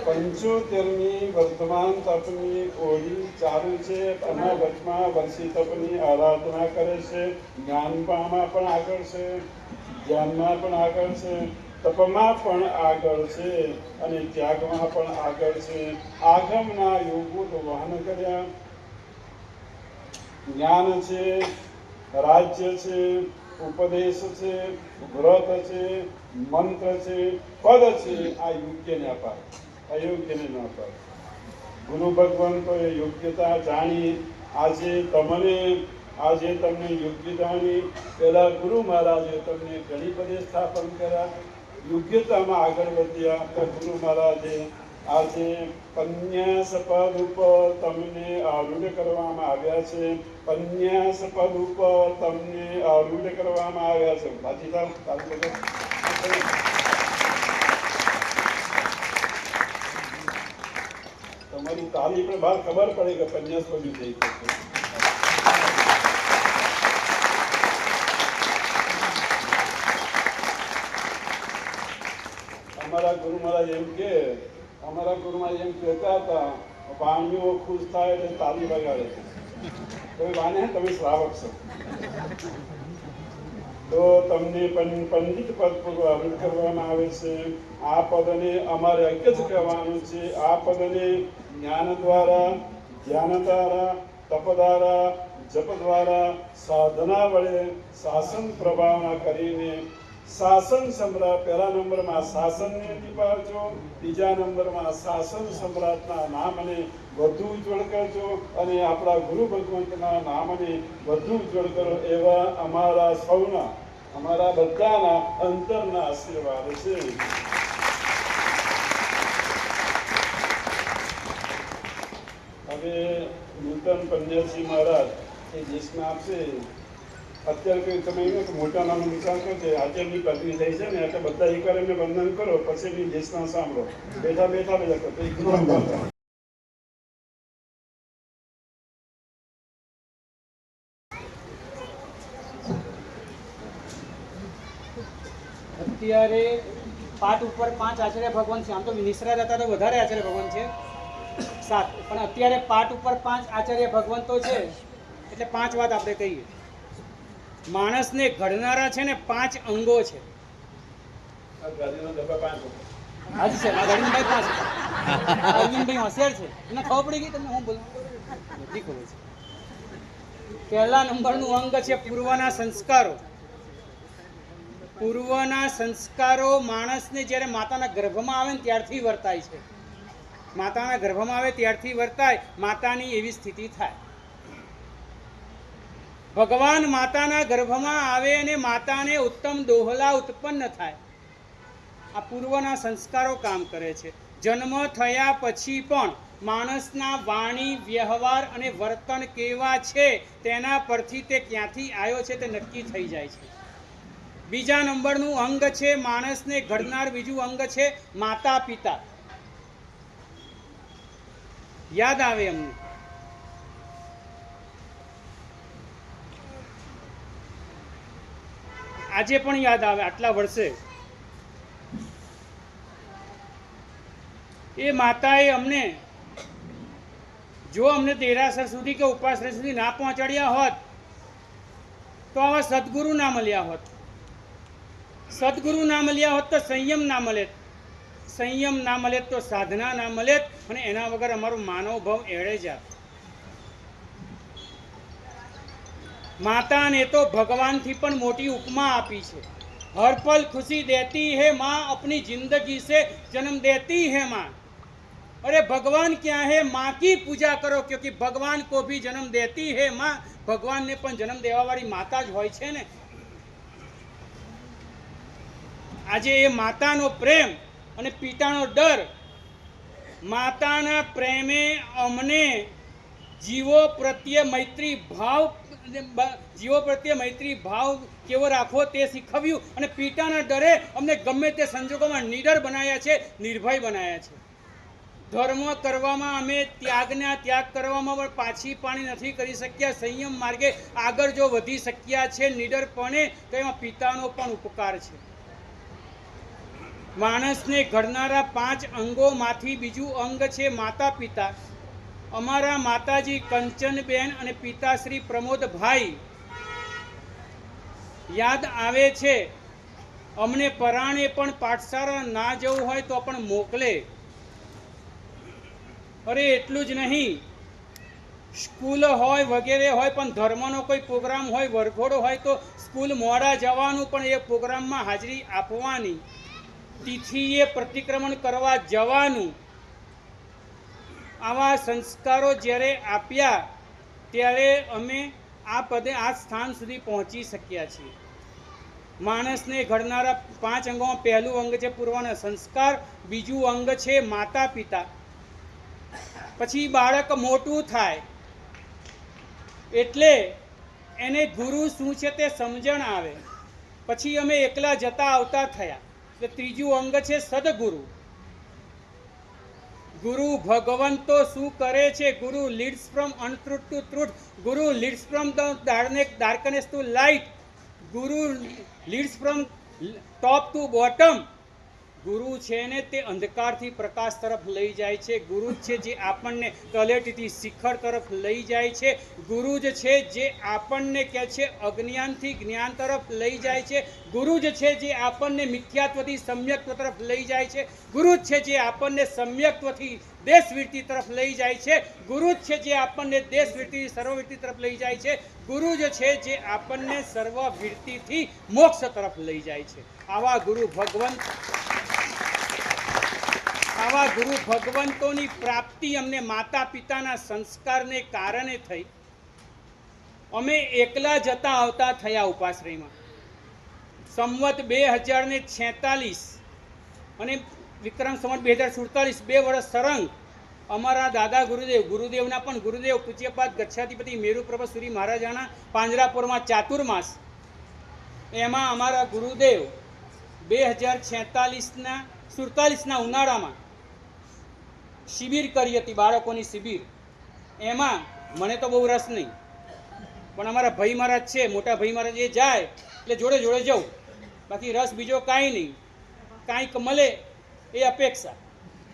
75મી વર્તમાન તપની ઓળી ચાલુ છે. આના વચમાં વર્ષી તપની આરાધના કરે છે. જ્ઞાનમાં પણ આગળ છે, ધ્યાનમાં પણ આગળ છે, તપમાં પણ આગળ છે અને ત્યાગમાં પણ આગળ છે. આગમના યોગો વહન કર્યા. જ્ઞાન છે, રાજ્ય છે, ઉપદેશ છે, વ્રત છે, મંત્ર છે, પદ છે. આ યોગ્યને અપાય, અયોગ્યને ન અપાય. ગુરુ ભગવંતોએ યોગ્યતા જાણી આજે તમને યોગ્યતાની પહેલા ગુરુ મહારાજે તમને ઘણી બધી સ્થાપન કર્યા, યોગ્યતામાં આગળ વધ્યા. ગુરુ મહારાજે આજે પન્યાસ પદ ઉપર તમને આરૂઢ કરવામાં આવ્યા છે. પન્યાસ પદ ઉપર તમને આરૂઢ કરવામાં આવ્યા છે. સાચી તમારી તાલી પણ બહાર ખબર પડે કે પન્યાસ પદ થઈ ગયું. અમારા ગુરુ મહારાજ એમ કહેતા હતા, વાણીઓ ખુશ થાય એટલે તાલી વગાડે. તમે વાને તમે શ્રાવક છો તો તમને પણ પંડિત પદ આરૂઢ કરવામાં આવે છે. આ પદને અમારે એક જ કહેવાનું છે. આ પદને જ્ઞાન દ્વારા, ધ્યાન દ્વારા, તપ દ્વારા, જપ દ્વારા, સાધના વડે શાસન પ્રભાવના કરીને શાસન સમ્રાટ, પહેલા નંબરમાં શાસનને નિભાવજો, બીજા નંબરમાં શાસન સમ્રાટના નામને વધુ ઉજ્જવળ કરજો અને આપણા ગુરુ ભગવંતના નામને વધુ ઉજ્જવળ કરો. એવા અમારા સૌના, અમારા બધાના અંતરના આશીર્વાદ છે. હવે નૂતન પન્યાસી મહારાજ એ દેશમાં આપશે. અત્યારે કોઈ તમે એમ કે મોટા નામનો વિચાર કરજો. આજે એમની પત્ની થઈ છે ને એટલે બધા એકવાર એમને વંદન કરો, પછી એમની દેશના સાંભળો. બેઠા બેઠા બધા કરતો અત્યારે પાઠ ઉપર 5 આચાર્ય ભગવાન છે. આમ તો નિશ્રા હતા તો વધારે આચાર્ય ભગવાન છે, 7, પણ અત્યારે પાઠ ઉપર 5 આચાર્ય ભગવંતો છે. એટલે 5 વાત આપણે કહીએ. માણસને ઘડનારા છે ને 5 અંગો છે. હાજી સર, આ ગાડીમાં 5 અરવિંદભાઈ હોશિયાર છે, એને ખબર પડી ગઈ તમને હું બોલું બધી ખબર છે. પહેલા નંબરનું અંગ છે પૂર્વના સંસ્કારો. પૂર્વના સંસ્કારો માણસને જ્યારે માતાના ગર્ભમાં આવે ને ત્યારથી વર્તાય છે. માતાના ગર્ભમાં આવે ત્યારથી વર્તાય, માતાની એવી સ્થિતિ થાય. ભગવાન માતાના ગર્ભમાં આવે અને માતાને ઉત્તમ દોહલા ઉત્પન્ન થાય. આ પૂર્વના સંસ્કારો કામ કરે છે. જન્મ થયા પછી પણ માણસના વાણી, વ્યવહાર અને વર્તન કેવા છે તેના પરથી તે ક્યાંથી આવ્યો છે તે નક્કી થઈ જાય છે. બીજા નંબરનું અંગ છે માણસને ઘડનાર, બીજું અંગ છે માતા પિતા. યાદ આવે અમને? આજે પણ યાદ આવે આટલા વર્ષે. એ માતાએ અમને જો અમને દેરાસર સુધી કે ઉપાશ્રય સુધી ના પહોંચાડ્યા હોત તો આવા સદગુરુ ના મળ્યા હોત. સદગુરુ ના મળ્યા હોત તો સંયમ ના મળે, સંયમ ના મળે તો સાધના ના મળે, અને એના વગર અમારો માનવ ભાવ એળે જાત. માતાને તો ભગવાનથી પણ મોટી ઉપમા આપી છે. हर पल खुशी देती है माँ, अपनी जिंदगी से जन्म देती है माँ. अरे भगवान क्या है, माँ की पूजा करो, क्योंकि भगवान को भी जन्म देती है माँ. भगवान ने पण जन्म देवा वाली माता ज होय छे ने. આજે એ માતાનો પ્રેમ અને પિતાનો ડર, માતાના પ્રેમે અમને જીવો પ્રત્યે મૈત્રી ભાવ કેવો રાખવો તે શીખવ્યું, અને પિતાના ડરે અમને ગમે તે સંજોગોમાં નીડર બનાવ્યા છે, નિર્ભય બનાવ્યા છે. ધર્મ કરવામાં અમે ત્યાગ કરવામાં પણ પાછી પાણી નથી કરી શક્યા. સંયમ માર્ગે આગળ જો વધી શક્યા છે નીડરપણે, તો એમાં પિતાનો પણ ઉપકાર છે. માણસને ઘડનારા 5 અંગોમાંથી બીજું અંગ છે માતા પિતા. અમારા માતાજી કંચનબેન અને પિતાશ્રી પ્રમોદભાઈ યાદ આવે છે. અમને પરાણે પણ પાઠશાળા ના જવું હોય તો પણ મોકલે. અરે એટલું જ નહીં, સ્કૂલ હોય વગેરે હોય, પણ ધર્મનો કોઈ પ્રોગ્રામ હોય, વરઘોડો હોય, તો સ્કૂલ મોડા જવાનું, પણ એ પ્રોગ્રામમાં હાજરી આપવાની. તિથિએ પ્રતિક્રમણ કરવા જવાનું. આવા સંસ્કારો જ્યારે આપ્યા ત્યારે અમે આ પદે આ સ્થાન સુધી પહોંચી શક્યા છીએ. માણસને ઘડનારા 5 અંગોમાં પહેલું અંગ છે પૂર્વના સંસ્કાર, બીજું અંગ છે માતા પિતા. પછી બાળક મોટું થાય એટલે એને ગુરુ શું છે તે સમજણ આવે. પછી અમે એકલા જતા આવતા થયા, એટલે ત્રીજું અંગ છે સદગુરુ. ગુરુ ભગવાન તો શું કરે છે? Guru leads from untruth to truth. Guru leads from the darkness to light. Guru leads from top to bottom. Guru છે ને તે અંધકારથી પ્રકાશ તરફ લઈ જાય છે. ગુરુ જ છે જે આપણને તલેટીથી શિખર તરફ લઈ જાય છે. ગુરુ જ છે જે આપણને કહે છે અજ્ઞાનથી જ્ઞાન તરફ લઈ જાય છે. ગુરુ જ છે જે આપણને મિથ્યાત્વથી સમ્યક્ત્વ તરફ લઈ જાય છે. ગુરુ જ છે જે આપણને સમ્યક્ત્વથી દેશવૃત્તિ તરફ લઈ જાય છે. ગુરુ જ છે જે આપણને દેશવૃત્તિ સર્વવૃત્તિ તરફ લઈ જાય છે. ગુરુ જ છે જે આપણને સર્વવૃત્તિથી મોક્ષ તરફ લઈ જાય છે. આવા ગુરુ ભગવંતોની પ્રાપ્તિ અમને માતા પિતાના સંસ્કારને કારણે થઈ. અમે એકલા જતા આવતા થયા ઉપાશ્રયમાં. સંવત 2046 અને વિક્રમ સંવત 2047, 2 વર્ષ સરંગ અમારા દાદા ગુરુદેવના પણ ગુરુદેવ પૂજ્યપાદ ગચ્છાધિપતિ મેરુ પ્રભુ સુરી મહારાજાના પાંજરાપુરમાં ચાતુર્માસ, એમાં અમારા ગુરુદેવ 2046ના ઉનાળામાં શિબિર કરી હતી, બાળકોની શિબિર. એમાં મને તો બહુ રસ નહીં, પણ અમારા ભાઈ મહારાજ છે, મોટા ભાઈ મહારાજ, એ જાય એટલે જોડે જોડે જાઉં. બાકી રસ બીજો કાંઈ નહીં. કાંઈક મળે એ અપેક્ષા.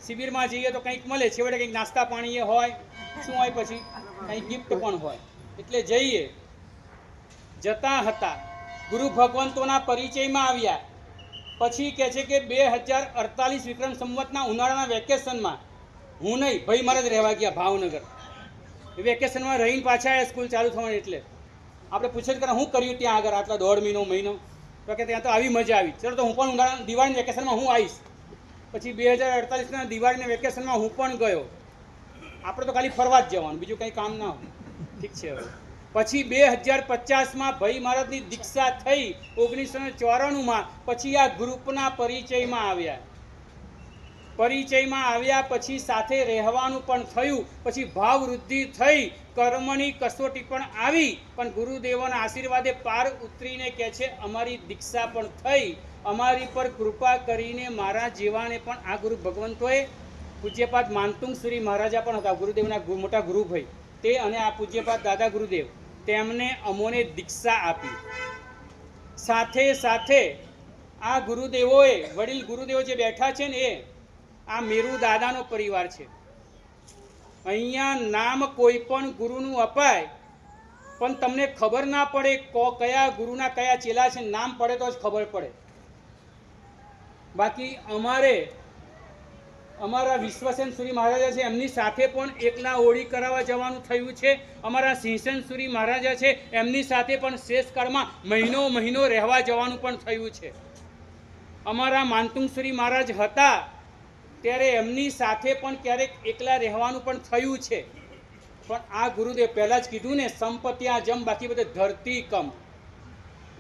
શિબિરમાં જઈએ તો કંઈક મળે, છેવટે કંઈક નાસ્તા પાણી એ હોય, શું હોય, પછી કંઈક ગિફ્ટ પણ હોય, એટલે જઈએ. જતા હતા, ગુરુ ભગવંતોના પરિચયમાં આવ્યા. પછી કહે છે કે 2048 વિક્રમ સંવતના ઉનાળાના વેકેશનમાં હું નહીં, ભાઈ મારા જ રહેવા ગયા ભાવનગર. વેકેશનમાં રહીને પાછા આવ્યા, સ્કૂલ ચાલુ થવાની. એટલે આપણે પૂછે કે હું કર્યું ત્યાં આગળ આટલા 1.5 મહિનો? તો કે ત્યાં તો આવી મજા આવી. ચલો તો હું પણ ઉનાળા દિવાળીના વેકેશનમાં હું આવીશ. પછી 2048ના દિવાળીના વેકેશનમાં હું પણ ગયો. આપણે તો ખાલી ફરવા જ જવાનું, બીજું કંઈ કામ ના હોય. ઠીક છે. હવે પછી 2050માં ભાઈ મહારાજની દીક્ષા થઈ 1994માં. પછી આ ગ્રુપના પરિચયમાં આવ્યા. પછી સાથે રહેવાનું પણ થયું. પછી ભાવ વૃદ્ધિ થઈ, કર્મની કસોટી પણ આવી. પણ ગુરુદેવોના આશીર્વાદે પાર ઉતરીને કહે છે અમારી દીક્ષા પણ થઈ. અમારી પર કૃપા કરીને મારા જેવાને પણ આ ગુરુ ભગવંતોએ, પૂજ્યપાદ માનતુંગ સુરી મહારાજા પણ હતા, ગુરુદેવના મોટા ગુરુભાઈ, તે અને આ પૂજ્યપાદ દાદા ગુરુદેવ, તેમને અમોને દીક્ષા આપી. સાથે સાથે આ ગુરુદેવોએ, વડીલ ગુરુદેવો જે બેઠા છે ને, એ આ મેરુ દાદાનો પરિવાર છે. અહીંયા નામ કોઈ પણ ગુરુનું અપાય પણ તમને ખબર ના પડે કયા ગુરુના કયા ચેલા છે, નામ પડે તો જ ખબર પડે. બાકી અમારા વિશ્વસેન સુરી મહારાજા છે એમની સાથે પણ એકલા હોળી કરાવવા જવાનું થયું છે. અમારા સિંહસેન સુરી મહારાજા છે એમની સાથે પણ શેષકાળમાં મહિનો રહેવા જવાનું પણ થયું છે. અમારા માનતુંગ સુરી મહારાજ હતા ત્યારે એમની સાથે પણ ક્યારેક એકલા રહેવાનું પણ થયું છે. પણ આ ગુરુદેવ પહેલાં જ કીધું ને, સંપત્યા જમ, બાકી બધે ધરતી કમ.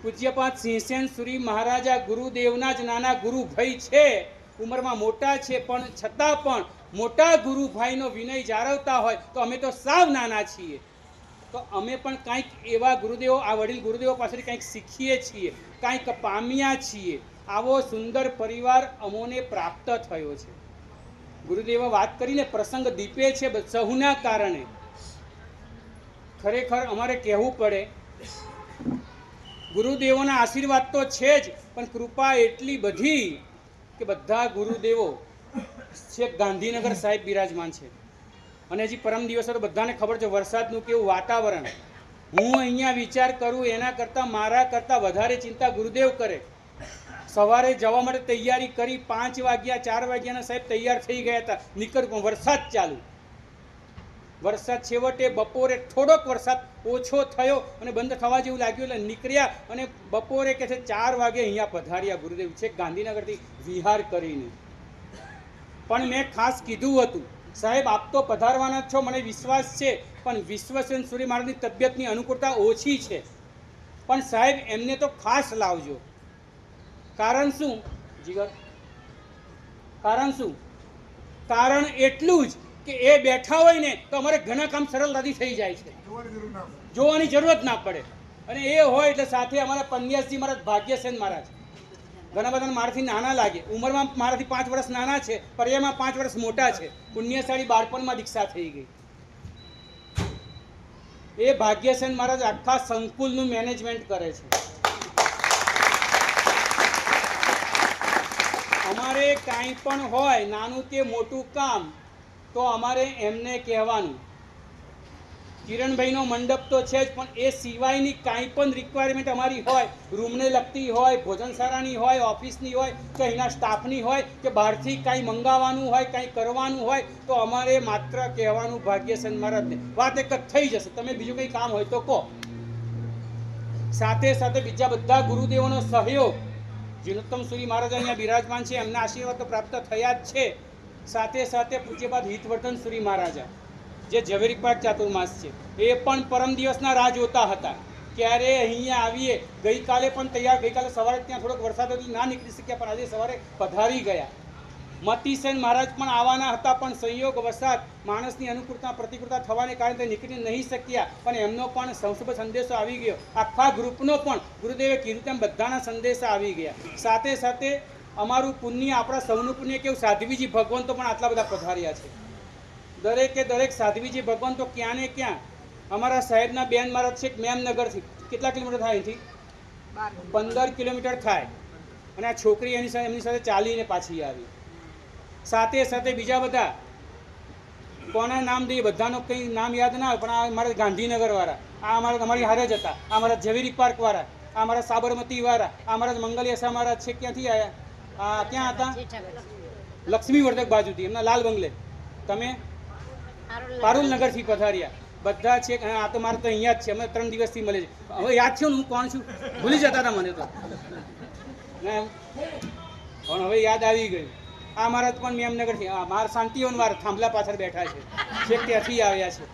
પૂજ્યપાદ સિંહસેન સુરી મહારાજા ગુરુદેવના જ નાના ગુરુભાઈ છે, ઉંમરમાં મોટા છે, પણ છતાં પણ મોટા ગુરુભાઈનો વિનય જાળવતા હોય તો અમે તો સાવ નાના છીએ. તો અમે પણ કંઈક એવા ગુરુદેવો, આ વડીલ ગુરુદેવો પાસેથી કંઈક શીખીએ છીએ, કંઈક પામ્યા છીએ. આવો સુંદર પરિવાર અમોને પ્રાપ્ત થયો છે. ગુરુદેવે વાત કરીને પ્રસંગ દીપે છે સહુના કારણે. ખરેખર અમારે કહેવું પડે, ગુરુદેવોના આશીર્વાદ તો છે જ, પણ કૃપા એટલી બધી કે બધા ગુરુદેવો છેક ગાંધીનગર સાહેબ બિરાજમાન છે. અને હજી પરમ દિવસે તો બધાને ખબર છે વરસાદનું કેવું વાતાવરણ. હું અહીંયા વિચાર કરું એના કરતાં મારા કરતાં વધારે ચિંતા ગુરુદેવ કરે. સવારે જવા માટે તૈયારી કરી, 5 વાગ્યા 4 વાગ્યાના સાહેબ તૈયાર થઈ ગયા હતા, નીકળ્યું પણ વરસાદ ચાલુ. વરસાદ છેવટે બપોરે થોડોક વરસાદ ઓછો થયો અને બંધ થવા જેવું લાગ્યું એટલે નીકળ્યા અને બપોરે કે છે 4 વાગે અહીંયા પધાર્યા ગુરુદેવ છે ગાંધીનગરથી વિહાર કરીને. પણ મેં ખાસ કીધું હતું, સાહેબ આપ તો પધારવાના જ છો, મને વિશ્વાસ છે, પણ વિશ્વસેન સુરી મહારાજની તબિયતની અનુકૂળતા ઓછી છે, પણ સાહેબ એમને તો ખાસ લાવજો. કારણ શું જીગર? કારણ શું? કારણ એટલું જ કે એ બેઠા હોય ને તો અમારે ઘણા કામ સરળતાથી થઈ જાય છે, જોવાની જરૂરત ના પડે. અને એ હોય એટલે સાથે અમારા પન્યાસજી મહારાજ, ભાગ્યસેન મહારાજ, ઘણા બધાને મારાથી નાના લાગે, ઉંમરમાં મારાથી 5 વર્ષ નાના છે, પર્યામાં 5 વર્ષ મોટા છે. પુણ્યશાળી બાળપણમાં દીક્ષા થઈ ગઈ. એ ભાગ્યસેન મહારાજ આખા સંકુલનું મેનેજમેન્ટ કરે છે. અમારે કાંઈ પણ હોય નાનું કે મોટું કામ તો અમારે એમને કહેવાનું. કિરણભાઈનો મંડપ તો છે જ, પણ એ સિવાયની કાંઈ પણ રિક્વાયરમેન્ટ અમારી હોય, રૂમને લગતી હોય, ભોજનશાળાની હોય, ઓફિસની હોય, કે અહીંના સ્ટાફની હોય, કે બહારથી કાંઈ મંગાવવાનું હોય, કાંઈ કરવાનું હોય તો અમારે માત્ર કહેવાનું ભાગ્યસેન મહારાજને. વાત એક જ થઈ જશે. તમે બીજું કંઈ કામ હોય તો કહો. સાથે સાથે બીજા બધા ગુરુદેવોનો સહયોગ, જીનોત્તમ સુરી મહારાજ અહીંયા બિરાજમાન છે, એમના આશીર્વાદ તો પ્રાપ્ત થયા જ છે. સાથે સાથે પૂજ્યપાદ હિતવર્ધન સુરી મહારાજા જે ઝવેરી પાક ચાતુર્માસ છે, એ પણ પરમ દિવસના રાહ જોતા હતા ક્યારે અહીંયા આવીએ. ગઈકાલે પણ તૈયાર, ગઈકાલે સવારે ત્યાં થોડોક વરસાદ હતી, ના નીકળી શક્યા, પણ આજે સવારે પધારી ગયા. મતીસેન મહારાજ પણ આવવાના હતા, પણ સંયોગ વરસાદ માણસની અનુકૂળતા પ્રતિકૂળતા થવાને કારણે તે નીકળી નહીં શક્યા, પણ એમનો પણ શુભ સંદેશો આવી ગયો. આખા ગ્રુપનો પણ ગુરુદેવે કીધું તેમ બધાના સંદેશા આવી ગયા. સાથે સાથે અમારું પુણ્ય, આપણા સૌનું પુણ્ય કેવું, સાધ્વીજી ભગવંતો પણ આટલા બધા પધાર્યા છે. દરેકે દરેક સાધ્વીજી ભગવંતો ક્યાં ને ક્યાં. અમારા સાહેબના બેન મહારાજ છે મેમનગરથી, કેટલા કિલોમીટર થાય અહીંથી? 15 કિલોમીટર થાય. અને આ છોકરી એમની સાથે ચાલીને પાછી આવી. સાથે સાથે બીજા બધા કોના નામ દઈએ, બધાનો કંઈ નામ યાદ ના આવે, પણ આ અમારા ગાંધીનગરવાળા, આ અમારી હારે જ હતા, આ અમારા ઝવેરી પાર્કવાળા, આ અમારા સાબરમતીવાળા, આ અમારા મંગલિયાસા મહારાજ છે, ક્યાંથી આવ્યા? ક્યાં હતા? લક્ષ્મીવર્ધક બાજુથી, એમના લાલ બંગલે. તમે પારુલનગરથી પધાર્યા. બધા છે. આ તો મારે તો અહીંયા જ છે, અમે 3 દિવસથી મળે છે. હવે યાદ છે હું કોણ છું? ભૂલી જતા હતા મને તો, પણ હવે યાદ આવી ગયું. આ મહારાજ પણ મેમનગરથી, મારા શાંતિવન વાર થાંભલા પાછળ બેઠા છે, છેક ત્યાંથી આવ્યા છે.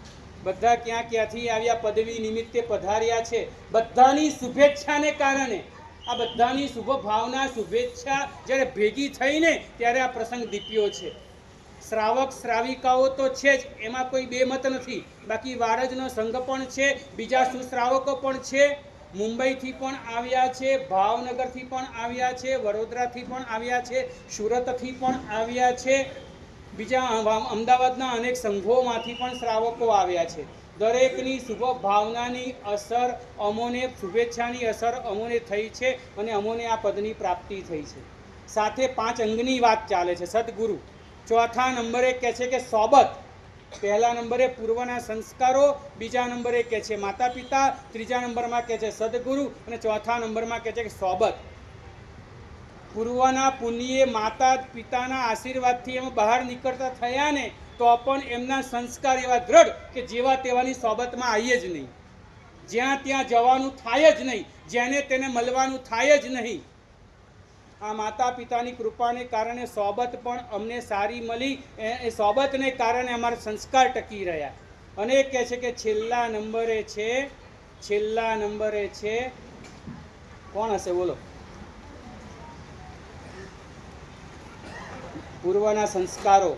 બધા ક્યાંથી આવ્યા, પદવી નિમિત્તે પધાર્યા છે. બધાની શુભેચ્છાને કારણે, આ બધાની શુભ ભાવના, શુભેચ્છા જ્યારે ભેગી થઈને ત્યારે આ પ્રસંગ દીપ્યો છે. શ્રાવક શ્રાવિકાઓ તો છે જ, એમાં કોઈ બેમત નથી. બાકી વારજનો સંઘ પણ છે, બીજા સુશ્રાવકો પણ છે. મુંબઈથી પણ આવ્યા છે, ભાવનગરથી પણ આવ્યા છે, વડોદરાથી પણ આવ્યા છે, સુરતથી પણ આવ્યા છે, બીજા અમદાવાદના અનેક સંઘોમાંથી પણ શ્રાવકો આવ્યા છે. દરેકની શુભ ભાવનાની અસર અમોને, શુભેચ્છાની અસર અમોને થઈ છે અને અમોને આ પદની પ્રાપ્તિ થઈ છે. સાથે 5 અંગની વાત ચાલે છે. સદગુરુ ચોથા નંબરે કહે છે કે સોબત. પહેલા નંબરે પૂર્વના સંસ્કારો, બીજા નંબરે કહે છે માતા પિતા, ત્રીજા નંબરમાં કહે છે સદગુરુ અને ચોથા નંબરમાં કહે છે કે સોબત. પૂર્વના પુણ્યે માતા પિતાના આશીર્વાદથી એમ બહાર નીકળતા થયા ને તો પણ એમના સંસ્કાર એવા દ્રઢ કે જેવા તેવાની સોબતમાં આવીએ જ નહીં, જ્યાં ત્યાં જવાનું થાય જ નહીં, જેને તેને મળવાનું થાય જ નહીં. આ માતા પિતાની કૃપાને કારણે સોબત પણ અમને સારી મળી. એ સોબતને કારણે અમારા સંસ્કાર ટકી રહ્યા. અને એ કહે છે કે છેલ્લા નંબરે છે કોણ હશે બોલો? પૂર્વના સંસ્કારો,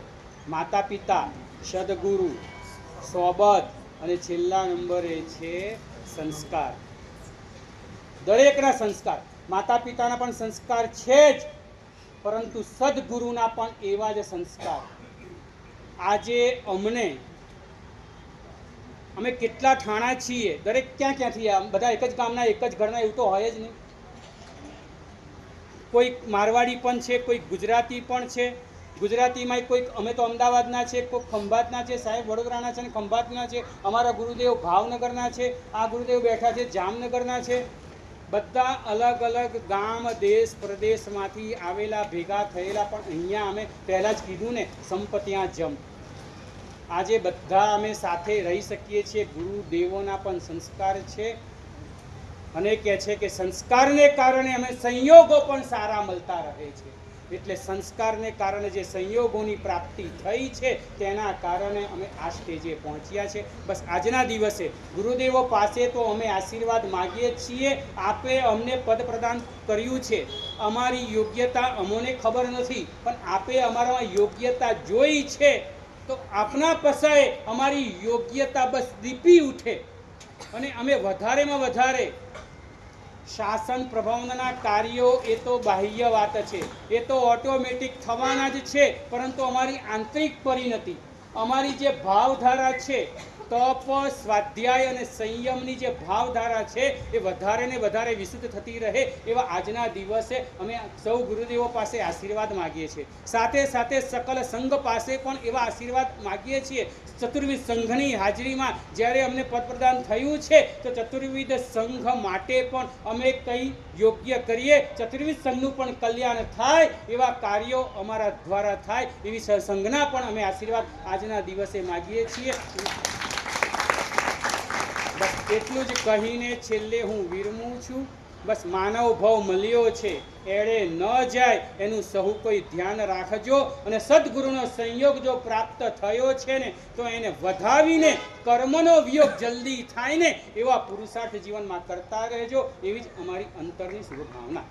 માતા પિતા, સદગુરુ, સોબત અને છેલ્લા નંબરે છે સંસ્કાર. દરેકના સંસ્કાર, માતા પિતાના પણ સંસ્કાર છે જ, પરંતુ સદગુરુના પણ એવા જ સંસ્કાર. આજે અમે કેટલા ઠાણા છીએ, દરેક ક્યાંથી બધા એક જ ગામના એક જ ઘરના, એવું તો હોય જ નહીં. કોઈ મારવાડી પણ છે, કોઈ ગુજરાતી પણ છે. ગુજરાતીમાં કોઈક અમે તો અમદાવાદના છે, કોઈક ખંભાતના છે, સાહેબ વડોદરાના છે અને ખંભાતના છે. અમારા ગુરુદેવ ભાવનગરના છે, આ ગુરુદેવ બેઠા છે જામનગરના છે. બધા અલગ અલગ ગામ, દેશ, પ્રદેશમાંથી આવેલા, ભેગા થયેલા, પણ અહીંયા અમે પહેલાં જ કીધું ને, સંપત્તિયાં જમ. આજે બધા અમે સાથે રહી શકીએ છીએ. ગુરુદેવોના પણ સંસ્કાર છે. અને કહે છે કે સંસ્કારને કારણે અમે સંયોગો પણ સારા મળતા રહે છે. એટલે સંસ્કારને કારણે જે સંયોગોની પ્રાપ્તિ થઈ છે તેના કારણે અમે આ સ્ટેજે પહોંચ્યા છે. બસ આજના દિવસે ગુરુદેવો પાસે તો અમે આશીર્વાદ માગીએ છીએ. આપે અમને પદ પ્રદાન કર્યું છે, અમારી યોગ્યતા અમોને ખબર નથી, પણ આપે અમારામાં યોગ્યતા જોઈ છે, તો આપના પસાએ અમારી યોગ્યતા બસ દીપી ઉઠે અને અમે વધારેમાં વધારે શાસન પ્રભાવના કાર્યો એ તો બાહ્ય વાત છે, એ તો ઓટોમેટિક થવાના જ છે, પરંતુ અમારી આંતરિક પરિણતિ, અમારી જે ભાવધારા છે, તપ, સ્વાધ્યાય અને સંયમની જે ભાવધારા છે એ વધારે ને વધારે વિશુદ્ધ થતી રહે એવા આજના દિવસે અમે સૌ ગુરુદેવો પાસે આશીર્વાદ માગીએ છીએ. સાથે સાથે સકલ સંઘ પાસે પણ એવા આશીર્વાદ માગીએ છીએ. ચતુર્વિધ સંઘની હાજરીમાં જ્યારે અમને પદ પ્રદાન થયું છે તો ચતુર્વિધ સંઘ માટે પણ અમે કંઈ યોગ્ય કરીએ, ચતુર્વિધ સંઘનું પણ કલ્યાણ થાય એવા કાર્યો અમારા દ્વારા થાય એવી સંઘના પણ અમે આશીર્વાદ આજના દિવસે માગીએ છીએ. બસ એટલું જ કહીને છેલ્લે હું વિરમું છું. બસ માનવ ભાવ મળ્યો છે, એળે ન જાય એનું સહુ કોઈ ધ્યાન રાખજો. અને સદગુરુનો સંયોગ જો પ્રાપ્ત થયો છે ને તો એને વધાવીને કર્મનો વિયોગ જલ્દી થાય ને એવા પુરુષાર્થ જીવનમાં કરતા રહેજો. એવી જ અમારી અંતરની શુભભાવના.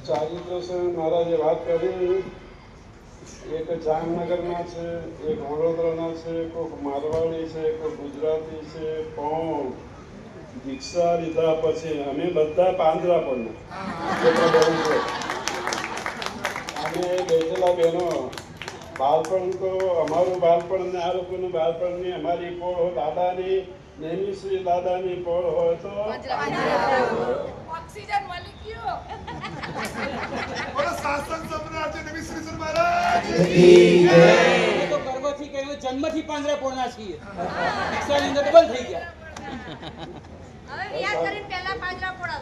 ચારિત્ર મહારાજે વાત કરી, એક જામનગરના છે, એક વડોદરાના છે, કોઈક મારવાડી છે, કોઈ ગુજરાતી છે, પણ દીક્ષા લીધા પછી અમે બધા પાંદરા પણ અમે બેઠેલા બહેનો, બાળપણ તો અમારું બાળપણ ને આ લોકોનું બાળપણ ની અમારી પોળ હોય દાદાની, નેમિશ્રી દાદાની પોળ હોય તો ઓક્સિજન મળી ગયો. બોલો શાસન સમ્રાટ નેમિશ્રી મહારાજ એ તો ગર્વથી કહેવું, જન્મથી પાંદડા પોળના છીએ, દીક્ષાની અંદર ડબલ થઈ ગયા. હવે યાદ કરીને પહેલા પાંજરા પોડા.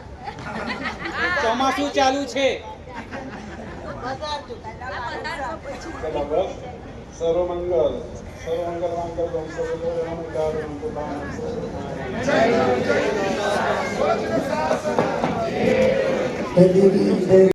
ચોમાસું ચાલુ છે. સર્વમંગલ મંગલ જય